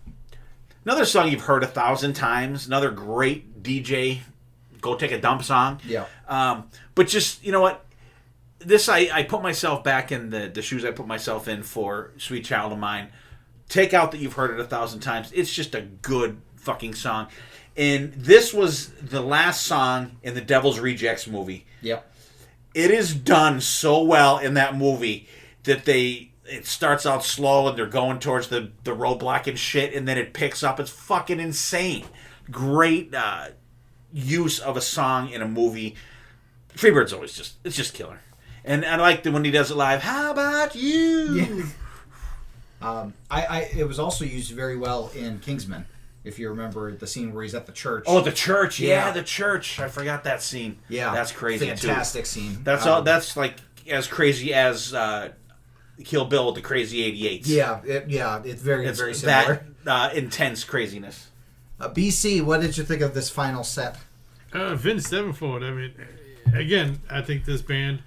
another song you've heard 1,000 times. Another great DJ go take a dump song. Yeah. But just, you know what? This, I put myself back in the shoes I put myself in for Sweet Child of Mine. Take out that you've heard it 1,000 times. It's just a good fucking song. And this was the last song in the Devil's Rejects movie. Yep. It is done so well in that movie that it starts out slow and they're going towards the roadblock and shit, and then it picks up. It's fucking insane. Great use of a song in a movie. Freebird's always it's just killer. And I like when he does it live. How about you? Yeah. It was also used very well in Kingsman. If you remember the scene where he's at the church. Oh, the church. Yeah, the church. I forgot that scene. Yeah. That's crazy, Fantastic scene. That's all. That's like as crazy as Kill Bill with the Crazy 88s. Yeah. It's very similar. That intense craziness. BC, what did you think of this final set? Vince Sevenfold. I mean, again, I think this band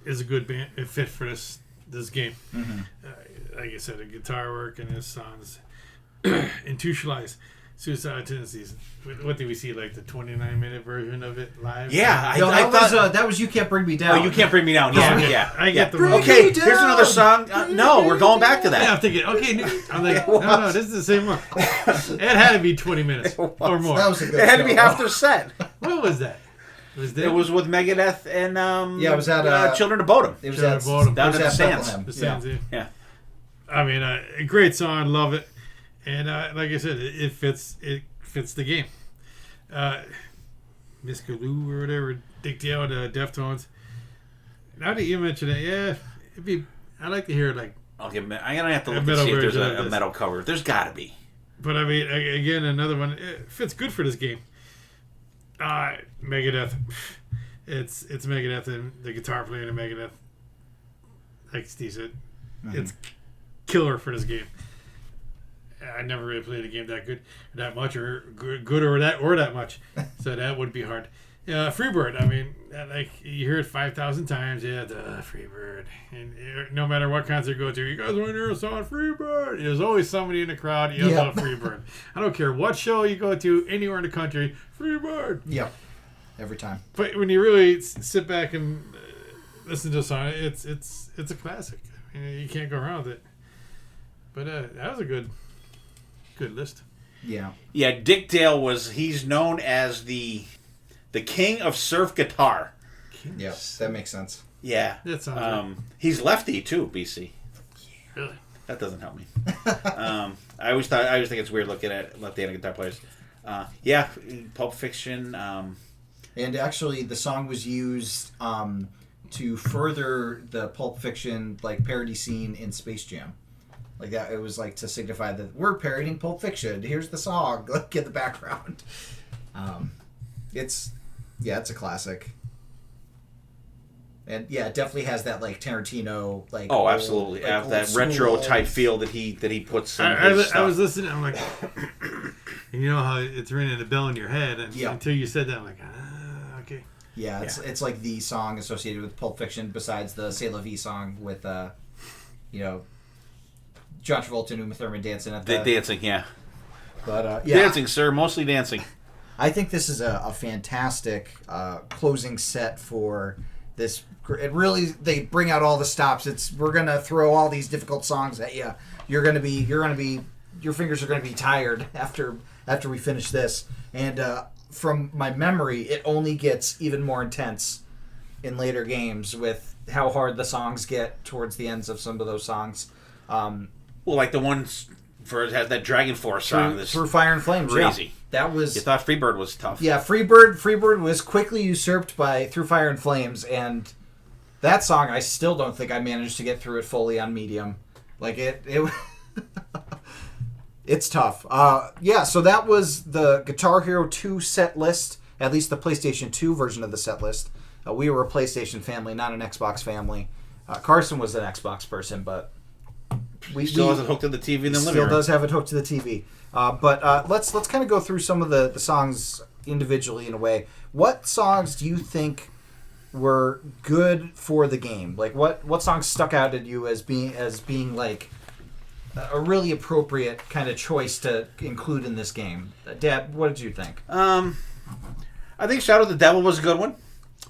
is a good band. It fit for this game. Mm-hmm. Like I said, the guitar work and his songs. Intuitionalize Suicidal Tendencies. What did we see? Like the 29-minute version of it live? Yeah, I thought that was You Can't Bring Me Down. Oh, You Can't Bring Me Down. Yeah, yeah. I get the okay, here's another song. No, we're going back to that. Yeah, I'm thinking. Okay, I'm like, no, this is the same one. It had to be 20 minutes or more. That was a good It had to be half their set. What was that? It was with Megadeth and it was at Children of Bodom. It was Children at of Bodom. Down at the Sands. Bethlehem. The Sands, Yeah. I mean, a great song. Love it. And like I said, it fits the game. Miss Galoo or whatever, Dick Dale, the Deftones. Now that you mention it, yeah, I'd like to hear it like. I'm gonna have to look and see if there's a metal cover. There's got to be. But I mean, again, another one. It fits good for this game. Megadeth. It's Megadeth and the guitar player in Megadeth. Like Steve said, it's killer for this game. I never really played a game that much, or good or that much. So that would be hard. Freebird. I mean, like you hear it 5,000 times. Yeah, the Freebird. And no matter what concert you go to, you guys want to hear a song Freebird? There's always somebody in the crowd yells out Freebird. I don't care what show you go to anywhere in the country, Freebird. Yeah, every time. But when you really sit back and listen to a song, it's a classic. I mean, you can't go around with it. But that was a good list. Yeah. Yeah, Dick Dale he's known as the king of surf guitar. Yeah, that makes sense. Yeah. That sounds right. He's lefty too, BC. Really? That doesn't help me. I always think it's weird looking at left-handed guitar players. Yeah, Pulp Fiction. And actually, the song was used to further the Pulp Fiction like parody scene in Space Jam. Like that, it was like to signify that we're parodying Pulp Fiction. Here's the song. Look at the background. It's a classic. And yeah, it definitely has that like Tarantino like. Oh, absolutely, old, like, that old retro school. type feel that he puts. In I his stuff. was listening. I'm like, you know how it's ringing a bell in your head, and Yeah. until you said that, I'm like, okay. Yeah, it's like the song associated with Pulp Fiction, besides the C'est La Vie song with John Travolta and Uma Thurman dancing at the dancing, yeah. But yeah, Dancing, sir, mostly dancing. I think this is a fantastic closing set for this. It really, they bring out all the stops. We're gonna throw all these difficult songs at you. Your fingers are gonna be tired after we finish this. And from my memory, it only gets even more intense in later games with how hard the songs get towards the ends of some of those songs. Well, like the ones for that Dragon Force song. Through Fire and Flames, crazy. Yeah. That was. You thought Freebird was tough. Yeah, Freebird was quickly usurped by Through Fire and Flames, and that song I still don't think I managed to get through it fully on medium. Like it it's tough. Yeah, so that was the Guitar Hero 2 set list, at least the PlayStation 2 version of the set list. We were a PlayStation family, not an Xbox family. Carson was an Xbox person, but we still has it hooked to the TV in the living room. Still does have it hooked to the TV. But let's kind of go through some of the songs individually in a way. What songs do you think were good for the game? Like what songs stuck out at you as being like a really appropriate kind of choice to include in this game? Dad, what did you think? I think Shadow of the Devil was a good one.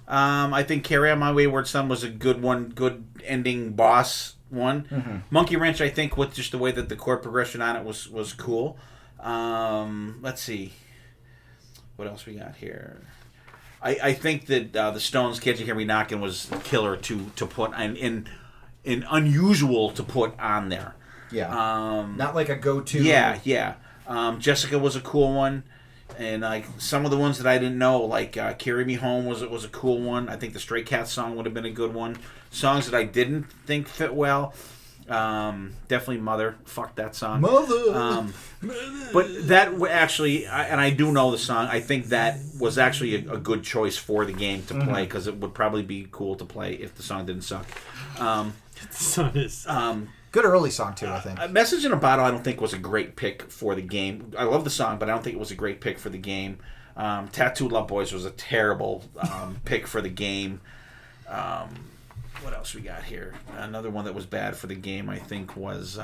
I think Carry On My Wayward Son was a good one, good ending boss one. Mm-hmm. Monkey Wrench, I think, with just the way that the chord progression on it was cool. Let's see. What else we got here? I think that the Stones' Can't You Hear Me Knockin' was killer to put in unusual to put on there. Yeah. Not like a go-to. Yeah. Jessica was a cool one. And like some of the ones that I didn't know, like "Carry Me Home" was a cool one. I think the Stray Cats song would have been a good one. Songs that I didn't think fit well, definitely "Mother." Fuck that song, Mother. But that actually, and I do know the song. I think that was actually a good choice for the game to play because it would probably be cool to play if the song didn't suck. The song is. Good early song too, I think. A Message in a Bottle I don't think was a great pick for the game. I love the song, but I don't think it was a great pick for the game. Tattooed Love Boys was a terrible pick for the game. What else we got here? Another one that was bad for the game, I think, was...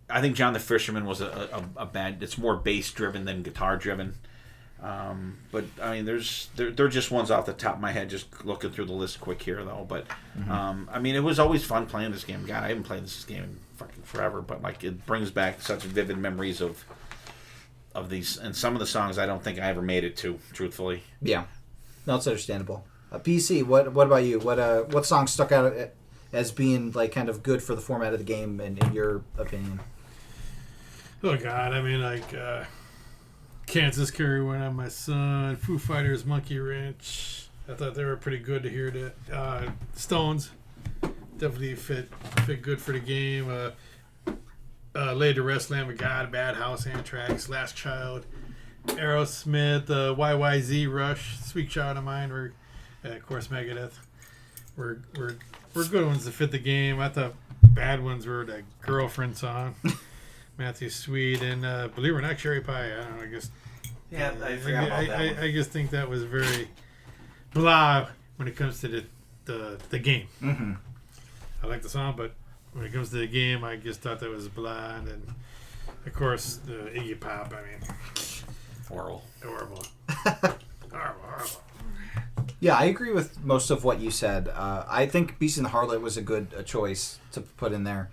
I think John the Fisherman was a bad... It's more bass-driven than guitar-driven. But I mean, they're just ones off the top of my head, just looking through the list quick here though. But I mean, it was always fun playing this game. God, I haven't played this game in fucking forever, but like it brings back such vivid memories of these, and some of the songs I don't think I ever made it to, truthfully. Yeah, no, it's understandable. PC, what about you? What song stuck out as being like kind of good for the format of the game, in your opinion? Oh God, I mean like. Kansas Carry One on My Son, Foo Fighters, Monkey Wrench. I thought they were pretty good to hear that. Stones definitely fit good for the game. Laid to Rest, Lamb of God, Bad House, Anthrax, Last Child, Aerosmith, YYZ, Rush, Sweet Child of Mine, or of course Megadeth. Were good ones to fit the game. I thought bad ones were the Girlfriend song. Matthew Sweet and believe it or not, Cherry Pie. I don't know. I guess. Yeah, I forgot about that one. I just think that was very blah when it comes to the game. Mm-hmm. I like the song, but when it comes to the game, I just thought that was blah. And then, of course, the Iggy Pop. I mean, horrible. Yeah, I agree with most of what you said. I think Beast and the Harlot was a good choice to put in there.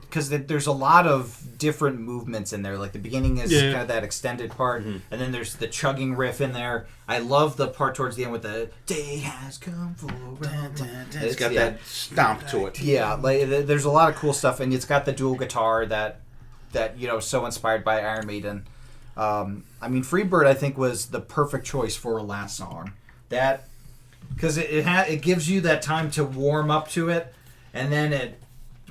because there's a lot of different movements in there. Like the beginning is kind of that extended part, and then there's the chugging riff in there. I love the part towards the end with the day has come for It's got that stomp to it. Yeah, like there's a lot of cool stuff, and it's got the dual guitar that so inspired by Iron Maiden. I mean, Freebird I think was the perfect choice for a last song. That because it gives you that time to warm up to it, and then it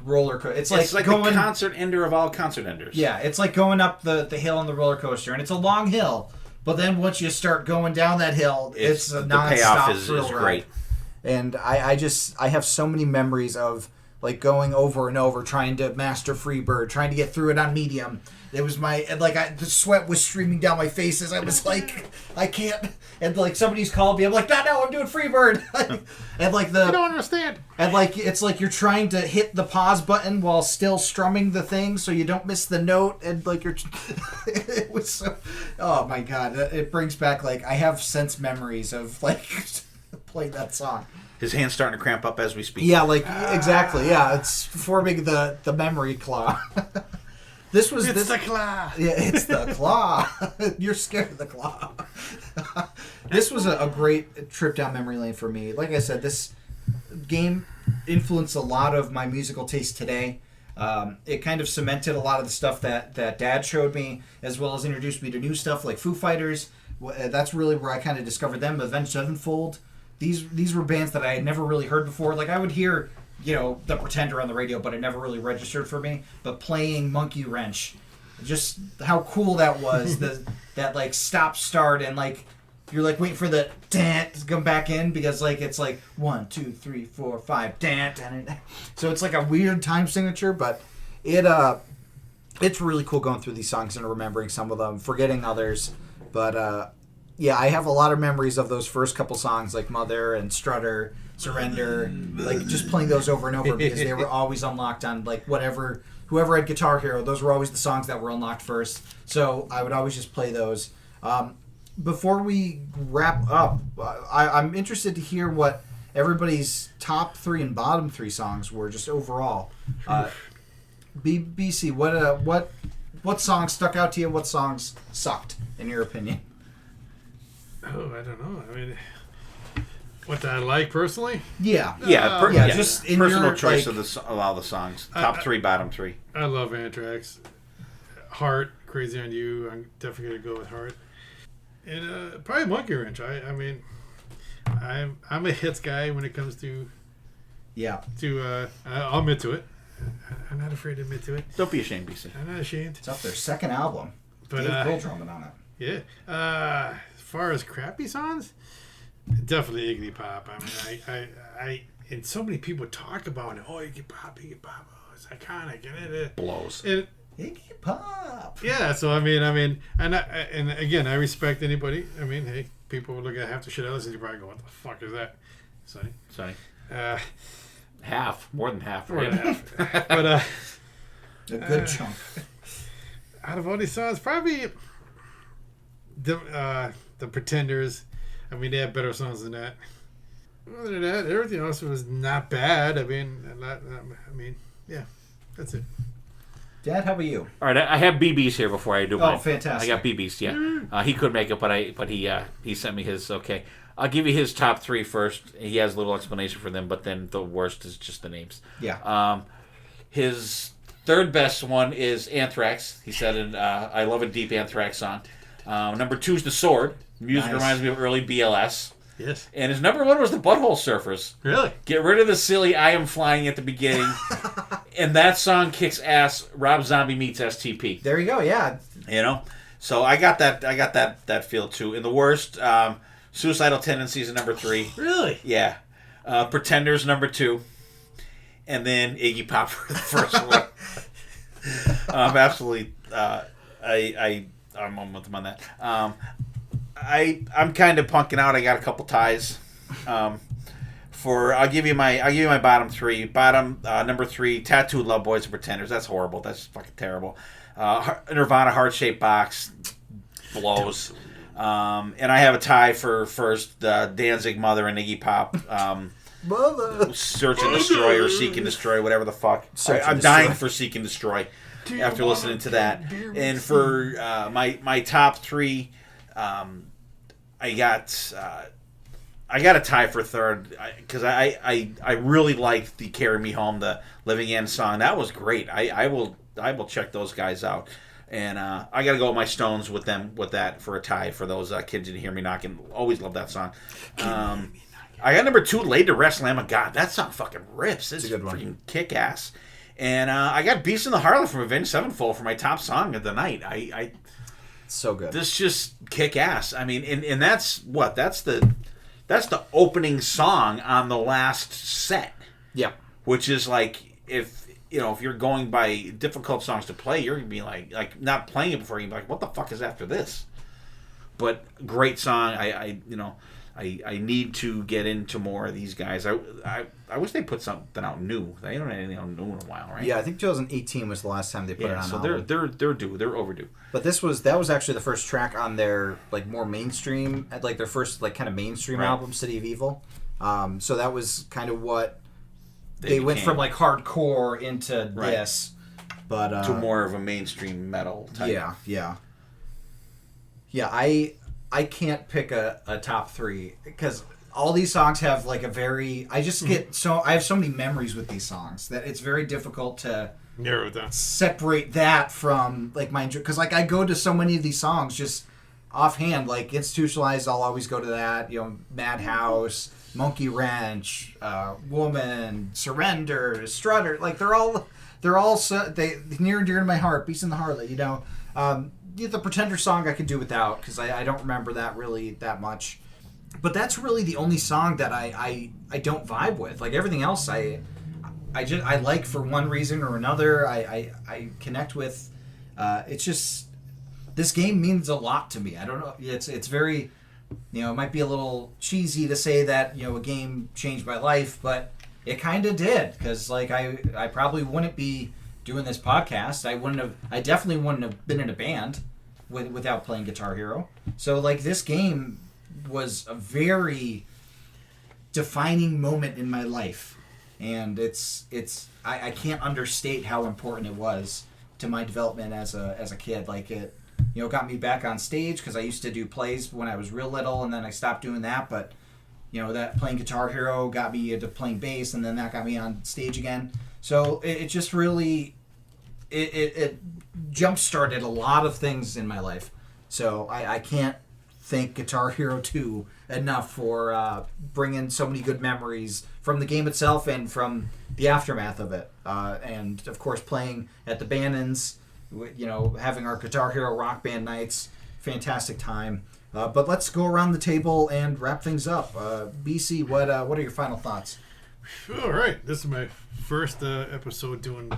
roller coaster. It's like going, the concert ender of all concert enders. Yeah, it's like going up the hill on the roller coaster, and it's a long hill. But then once you start going down that hill, it's a non-stop the payoff is thrill great. ride. And I have so many memories of like going over and over trying to master Freebird, trying to get through it on medium. It was the sweat was streaming down my face as I was like, I can't. And like somebody's called me, I'm like, no, I'm doing Freebird. And like I don't understand. And like it's like you're trying to hit the pause button while still strumming the thing so you don't miss the note. And like it was so. Oh my god, it brings back like I have sense memories of like playing that song. His hand's starting to cramp up as we speak. Yeah, like exactly. Yeah, it's forming the memory claw. It's the claw. Yeah, it's the claw. You're scared of the claw. This was a great trip down memory lane for me. Like I said, this game influenced a lot of my musical taste today. It kind of cemented a lot of the stuff that Dad showed me, as well as introduced me to new stuff like Foo Fighters. That's really where I kind of discovered them. Avenged Sevenfold. These were bands that I had never really heard before. Like I would hear, The Pretender on the radio, but it never really registered for me. But playing Monkey Wrench, just how cool that was. that like stop start and like you're like waiting for the dance to come back in because like it's like 1, 2, 3, 4, 5 dance. So it's like a weird time signature, but it's really cool going through these songs and remembering some of them, forgetting others. But yeah, I have a lot of memories of those first couple songs like Mother and Strutter, Surrender, like just playing those over and over because they were always unlocked on like whoever had Guitar Hero, those were always the songs that were unlocked first. So I would always just play those. Before we wrap up, I'm interested to hear what everybody's top 3 and bottom 3 songs were just overall. BC, what songs stuck out to you? What songs sucked, in your opinion? Oh, I don't know. I mean, what I like personally? Yeah. Just in personal your, choice like, of all the songs. Top 3, bottom 3. I love Anthrax. Heart, Crazy on You. I'm definitely gonna go with Heart. And probably Monkey Wrench. I mean, I'm a hits guy when it comes to. Yeah. I'll admit to it. I'm not afraid to admit to it. Don't be ashamed, BC. I'm not ashamed. It's off their second album. But Dave Grohl drumming on it. Yeah. As far as crappy songs, definitely Iggy Pop. I mean, I and so many people talk about it. Oh, Iggy Pop. Oh, it's iconic, and it blows. Iggy Pop. Yeah. So I mean, and again, I respect anybody. I mean, hey, people look at half the shit I listen to, probably go, "What the fuck is that?" Sorry. More than half. But a good chunk. Out of all these songs, probably the Pretenders. I mean, they have better songs than that. Other than that, everything else was not bad. I mean, yeah, that's it. Dad, how about you? All right, I have BB's here before I do mine. Oh, fantastic! I got BB's. Yeah, he couldn't make it, but he sent me his. Okay, I'll give you his top 3 first. He has a little explanation for them, but then the worst is just the names. Yeah. His third best one is Anthrax. He said, "I love a deep Anthrax song." Number 2 is The Sword. Music reminds me of early BLS. Yes. And his number 1 was the Butthole Surfers. Really? Get rid of the silly I Am Flying at the beginning. And that song kicks ass. Rob Zombie meets STP. There you go, yeah. So I got that feel too. And the worst, Suicidal Tendencies is number 3. Really? Yeah. Pretenders number 2. And then Iggy Pop for the first one. Absolutely. I'm with him on that. I'm kind of punking out. I got a couple ties. I'll give you my bottom 3. Number 3, Tattooed Love Boys and Pretenders. That's horrible. That's fucking terrible. Nirvana Heart Shaped Box blows. And I have a tie for first, Danzig, Mother, and Iggy Pop. Mother. Search and Destroy or Seek and Destroy, whatever the fuck. Search and I'm Destroy. dying for Seek and Destroy after listening to that. And for my top three, I got a tie for third because I really liked the Carry Me Home, the Living End song. That was great. I will check those guys out. And I got to go with my Stones with that for a tie for those Kids Didn't Hear Me Knocking. Always love that song. I got number 2, Laid to Rest, Lamb of God. That song fucking rips. It's a good one. Freaking kick-ass. And I got Beast in the Harlot from Avenged Sevenfold for my top song of the night. So good. This just kick-ass. I mean, and that's what? That's the opening song on the last set. Yeah. Which is like, if you're going by difficult songs to play, you're going to be like not playing it before, you're going to be like, what the fuck is after this? But great song. I need to get into more of these guys. I wish they put something out new. They don't have anything out new in a while, right? Yeah, I think 2018 was the last time they put it on. So album. they're due. They're overdue. But that was actually the first track on their like more mainstream, like their first like kind of mainstream album, City of Evil. So that was kind of what they went from like hardcore into this, but to more of a mainstream metal type. Yeah. I can't pick a top 3 because all these songs have like a very. I just get I have so many memories with these songs that it's very difficult to narrow it down. Separate that from like my, because like I go to so many of these songs just offhand, like Institutionalized. I'll always go to that. Madhouse, Monkey Wrench, Woman, Surrender, Strutter. Like they're all they near and dear to my heart. Beast in the Harlot. The Pretender song I could do without because I don't remember that really that much. But that's really the only song that I don't vibe with. Like everything else I like for one reason or another. I connect with. It's just this game means a lot to me. I don't know. It's very, it might be a little cheesy to say that a game changed my life, but it kind of did because like I probably wouldn't be doing this podcast. I definitely wouldn't have been in a band without playing Guitar Hero. So like this game was a very defining moment in my life, and I can't understate how important it was to my development as a kid. Like it got me back on stage because I used to do plays when I was real little, and then I stopped doing that. But that playing Guitar Hero got me into playing bass, and then that got me on stage again. So it just really it jump started a lot of things in my life. So I can't thank Guitar Hero 2 enough for bringing so many good memories from the game itself and from the aftermath of it. And of course playing at the Bannons, having our Guitar Hero Rock Band nights, fantastic time. But let's go around the table and wrap things up. BC, what are your final thoughts? All right, this is my first episode doing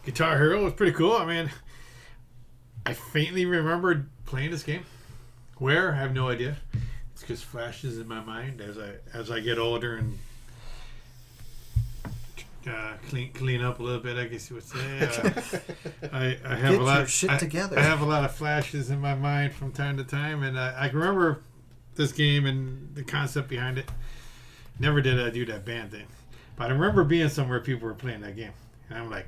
Guitar Hero. It was pretty cool. I mean, I faintly remembered playing this game. Where? I have no idea. It's just flashes in my mind as I get older and clean up a little bit, I guess you would say. I have Get a lot your shit together. I have a lot of flashes in my mind from time to time, and I can remember this game and the concept behind it. Never did I do that band thing, but I remember being somewhere people were playing that game, and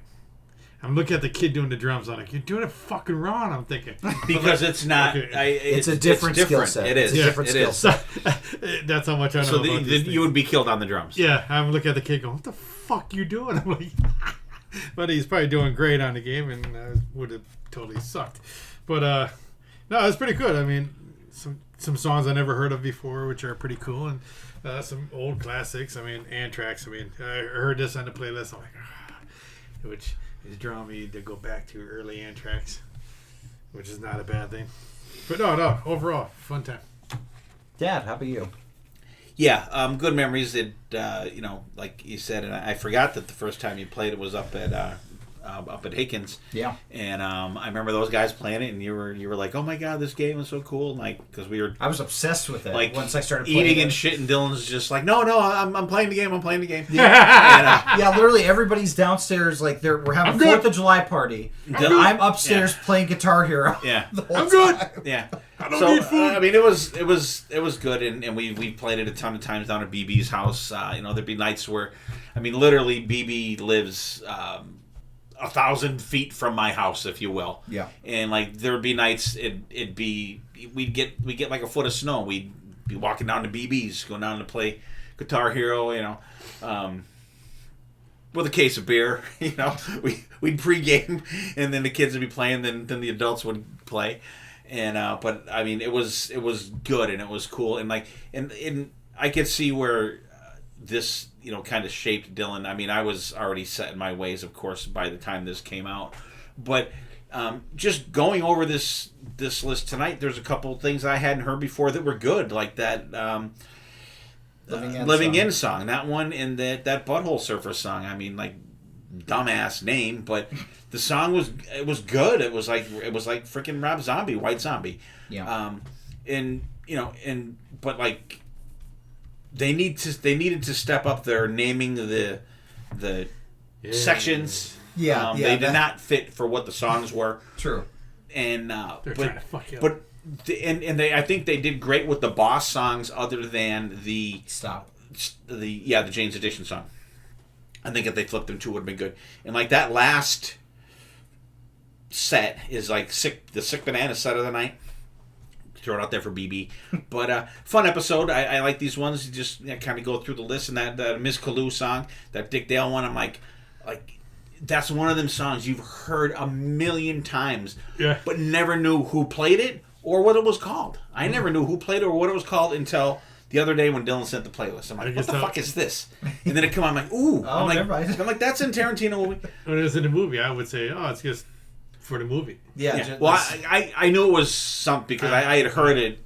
I'm looking at the kid doing the drums. I'm like, you're doing it fucking wrong. I'm thinking because it's not. Okay. It's a different skill set. It is. It's a different skill set. That's how much I know So about these you would be killed on the drums. Yeah, I'm looking at the kid going, what the fuck you doing? I'm like, but he's probably doing great on the game, and would have totally sucked. But no, it's pretty good. I mean, some songs I never heard of before, which are pretty cool, and some old classics. I mean, Anthrax. I mean, I heard this on the playlist. I'm like, which is drawing me to go back to early Anthrax, which is not a bad thing. But no, overall, fun time. Dad, how about you? Yeah, good memories. It, like you said, and I forgot that the first time you played it was up at Hickens. Yeah. And I remember those guys playing it, and you were like, "Oh my god, this game is so cool!" And like, because I was obsessed with it. Like once I started playing eating it. and shit, and Dylan's just like, "No, I'm playing the game. I'm playing the game." Yeah, yeah. Literally, everybody's downstairs. Like we're having a 4th of July party. I'm upstairs playing Guitar Hero. Yeah. the whole I'm good. time. Yeah. So I mean, it was good, and we played it a ton of times down at BB's house. There'd be nights where, I mean, literally BB lives 1,000 feet from my house, if you will. Yeah. And like there would be nights we'd get like a foot of snow. We'd be walking down to BB's, going down to play Guitar Hero. With a case of beer. We'd pregame, and then the kids would be playing. Then the adults would play. And but I mean, it was good, and it was cool, and like and I could see where this kind of shaped Dylan. I mean, I was already set in my ways, of course, by the time this came out, but just going over this list tonight, there's a couple of things I hadn't heard before that were good, like that Living In song, that one, and that Butthole Surfer song. I mean, like, dumbass name, but the song was good. It was like freaking Rob Zombie, White Zombie. Yeah. But like they needed to step up their naming the sections. Yeah. They did not fit for what the songs were. True. And They're trying to fuck you up. But I think they did great with the Boss songs, other than the Jane's Addiction song. I think if they flipped them two, would have been good. And like that last set is like the Sick Banana set of the night. Throw it out there for BB. But fun episode. I like these ones. You just kind of go through the list, and that Miss Kalu song, that Dick Dale one. I'm like that's one of them songs you've heard a million times, but never knew who played it or what it was called. I never knew who played it or what it was called until the other day when Dylan sent the playlist. I'm like, what the fuck is this? And then it come on, I'm like, ooh. I'm like, that's in Tarantino movie. When it was in the movie, I would say, oh, it's just for the movie. Yeah. Well, I knew it was something because I had heard it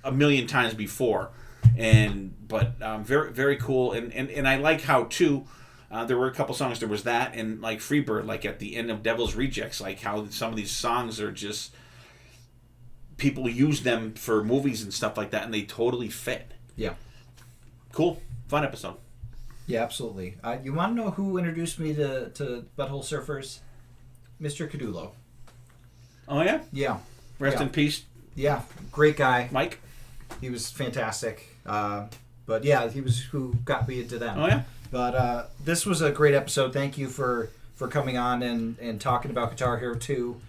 a million times before, but very, very cool, and I like how too. There were a couple songs. There was that, and like Freebird, like at the end of Devil's Rejects, like how some of these songs are just people use them for movies and stuff like that, and they totally fit. Yeah. Cool, fun episode. Yeah, absolutely. You want to know who introduced me to Butthole Surfers? Mr. Cadulo. Oh yeah. Yeah. Rest in peace. Yeah, great guy. Mike. He was fantastic. But yeah, he was who got me into them. Oh yeah. But this was a great episode. Thank you for coming on and talking about Guitar Hero 2.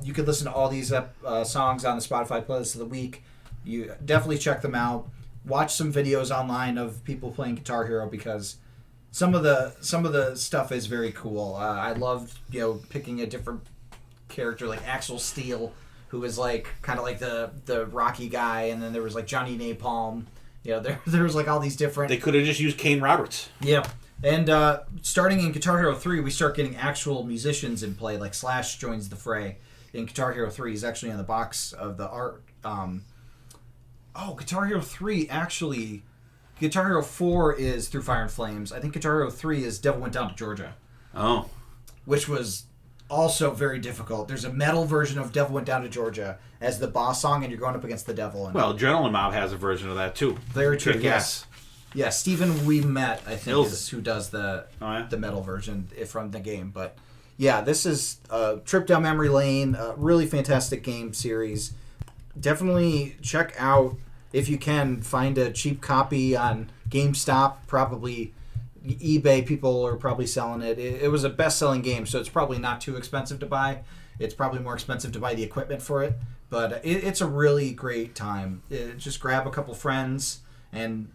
You can listen to all these songs on the Spotify playlist of the week. You definitely check them out. Watch some videos online of people playing Guitar Hero because some of the stuff is very cool. I loved picking a different character like Axel Steele, who was like kind of like the Rocky guy, and then there was like Johnny Napalm. There was like all these different. They could have just used Kane Roberts. Yeah. And starting in Guitar Hero 3, we start getting actual musicians in play. Like Slash joins the fray in Guitar Hero 3. He's actually on the box of the art. Guitar Hero 3 actually. Guitar Hero 4 is Through Fire and Flames. I think Guitar Hero 3 is Devil Went Down to Georgia. Oh. Which was also very difficult. There's a metal version of Devil Went Down to Georgia as the boss song, and you're going up against the devil. And Adrenaline Mob has a version of that too. Very true. Yes. Yeah, Stephen We Met, I think, is who does the metal version from the game. But yeah, this is a trip down memory lane. A really fantastic game series. Definitely check out, if you can, find a cheap copy on GameStop. Probably eBay, people are probably selling it. It was a best-selling game, so it's probably not too expensive to buy. It's probably more expensive to buy the equipment for it. But it's a really great time. Just grab a couple friends and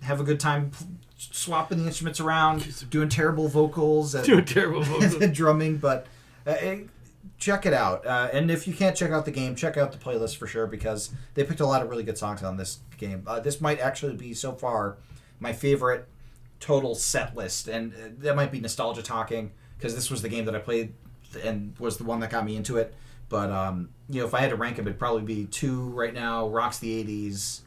have a good time swapping the instruments around, doing terrible vocals and drumming, but check it out. And if you can't check out the game, check out the playlist for sure, because they picked a lot of really good songs on this game. This might actually be, so far, my favorite total set list, and that might be nostalgia talking, because this was the game that I played and was the one that got me into it. But if I had to rank them, it'd probably be 2 right now: Rocks the 80s,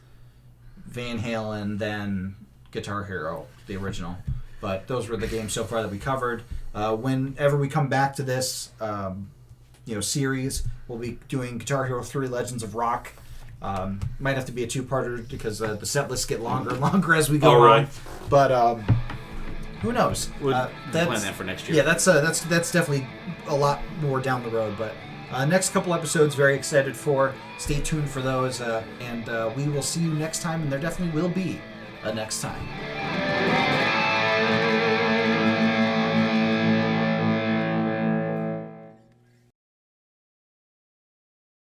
Van Halen, then Guitar Hero, the original. But those were the games so far that we covered. Whenever we come back to this series, we'll be doing Guitar Hero 3 Legends of Rock. Might have to be a 2-parter because the set lists get longer and longer as we go on. But who knows? We'll plan that for next year. Yeah, that's definitely a lot more down the road. But Next couple episodes, very excited for. Stay tuned for those, and we will see you next time, and there definitely will be a next time.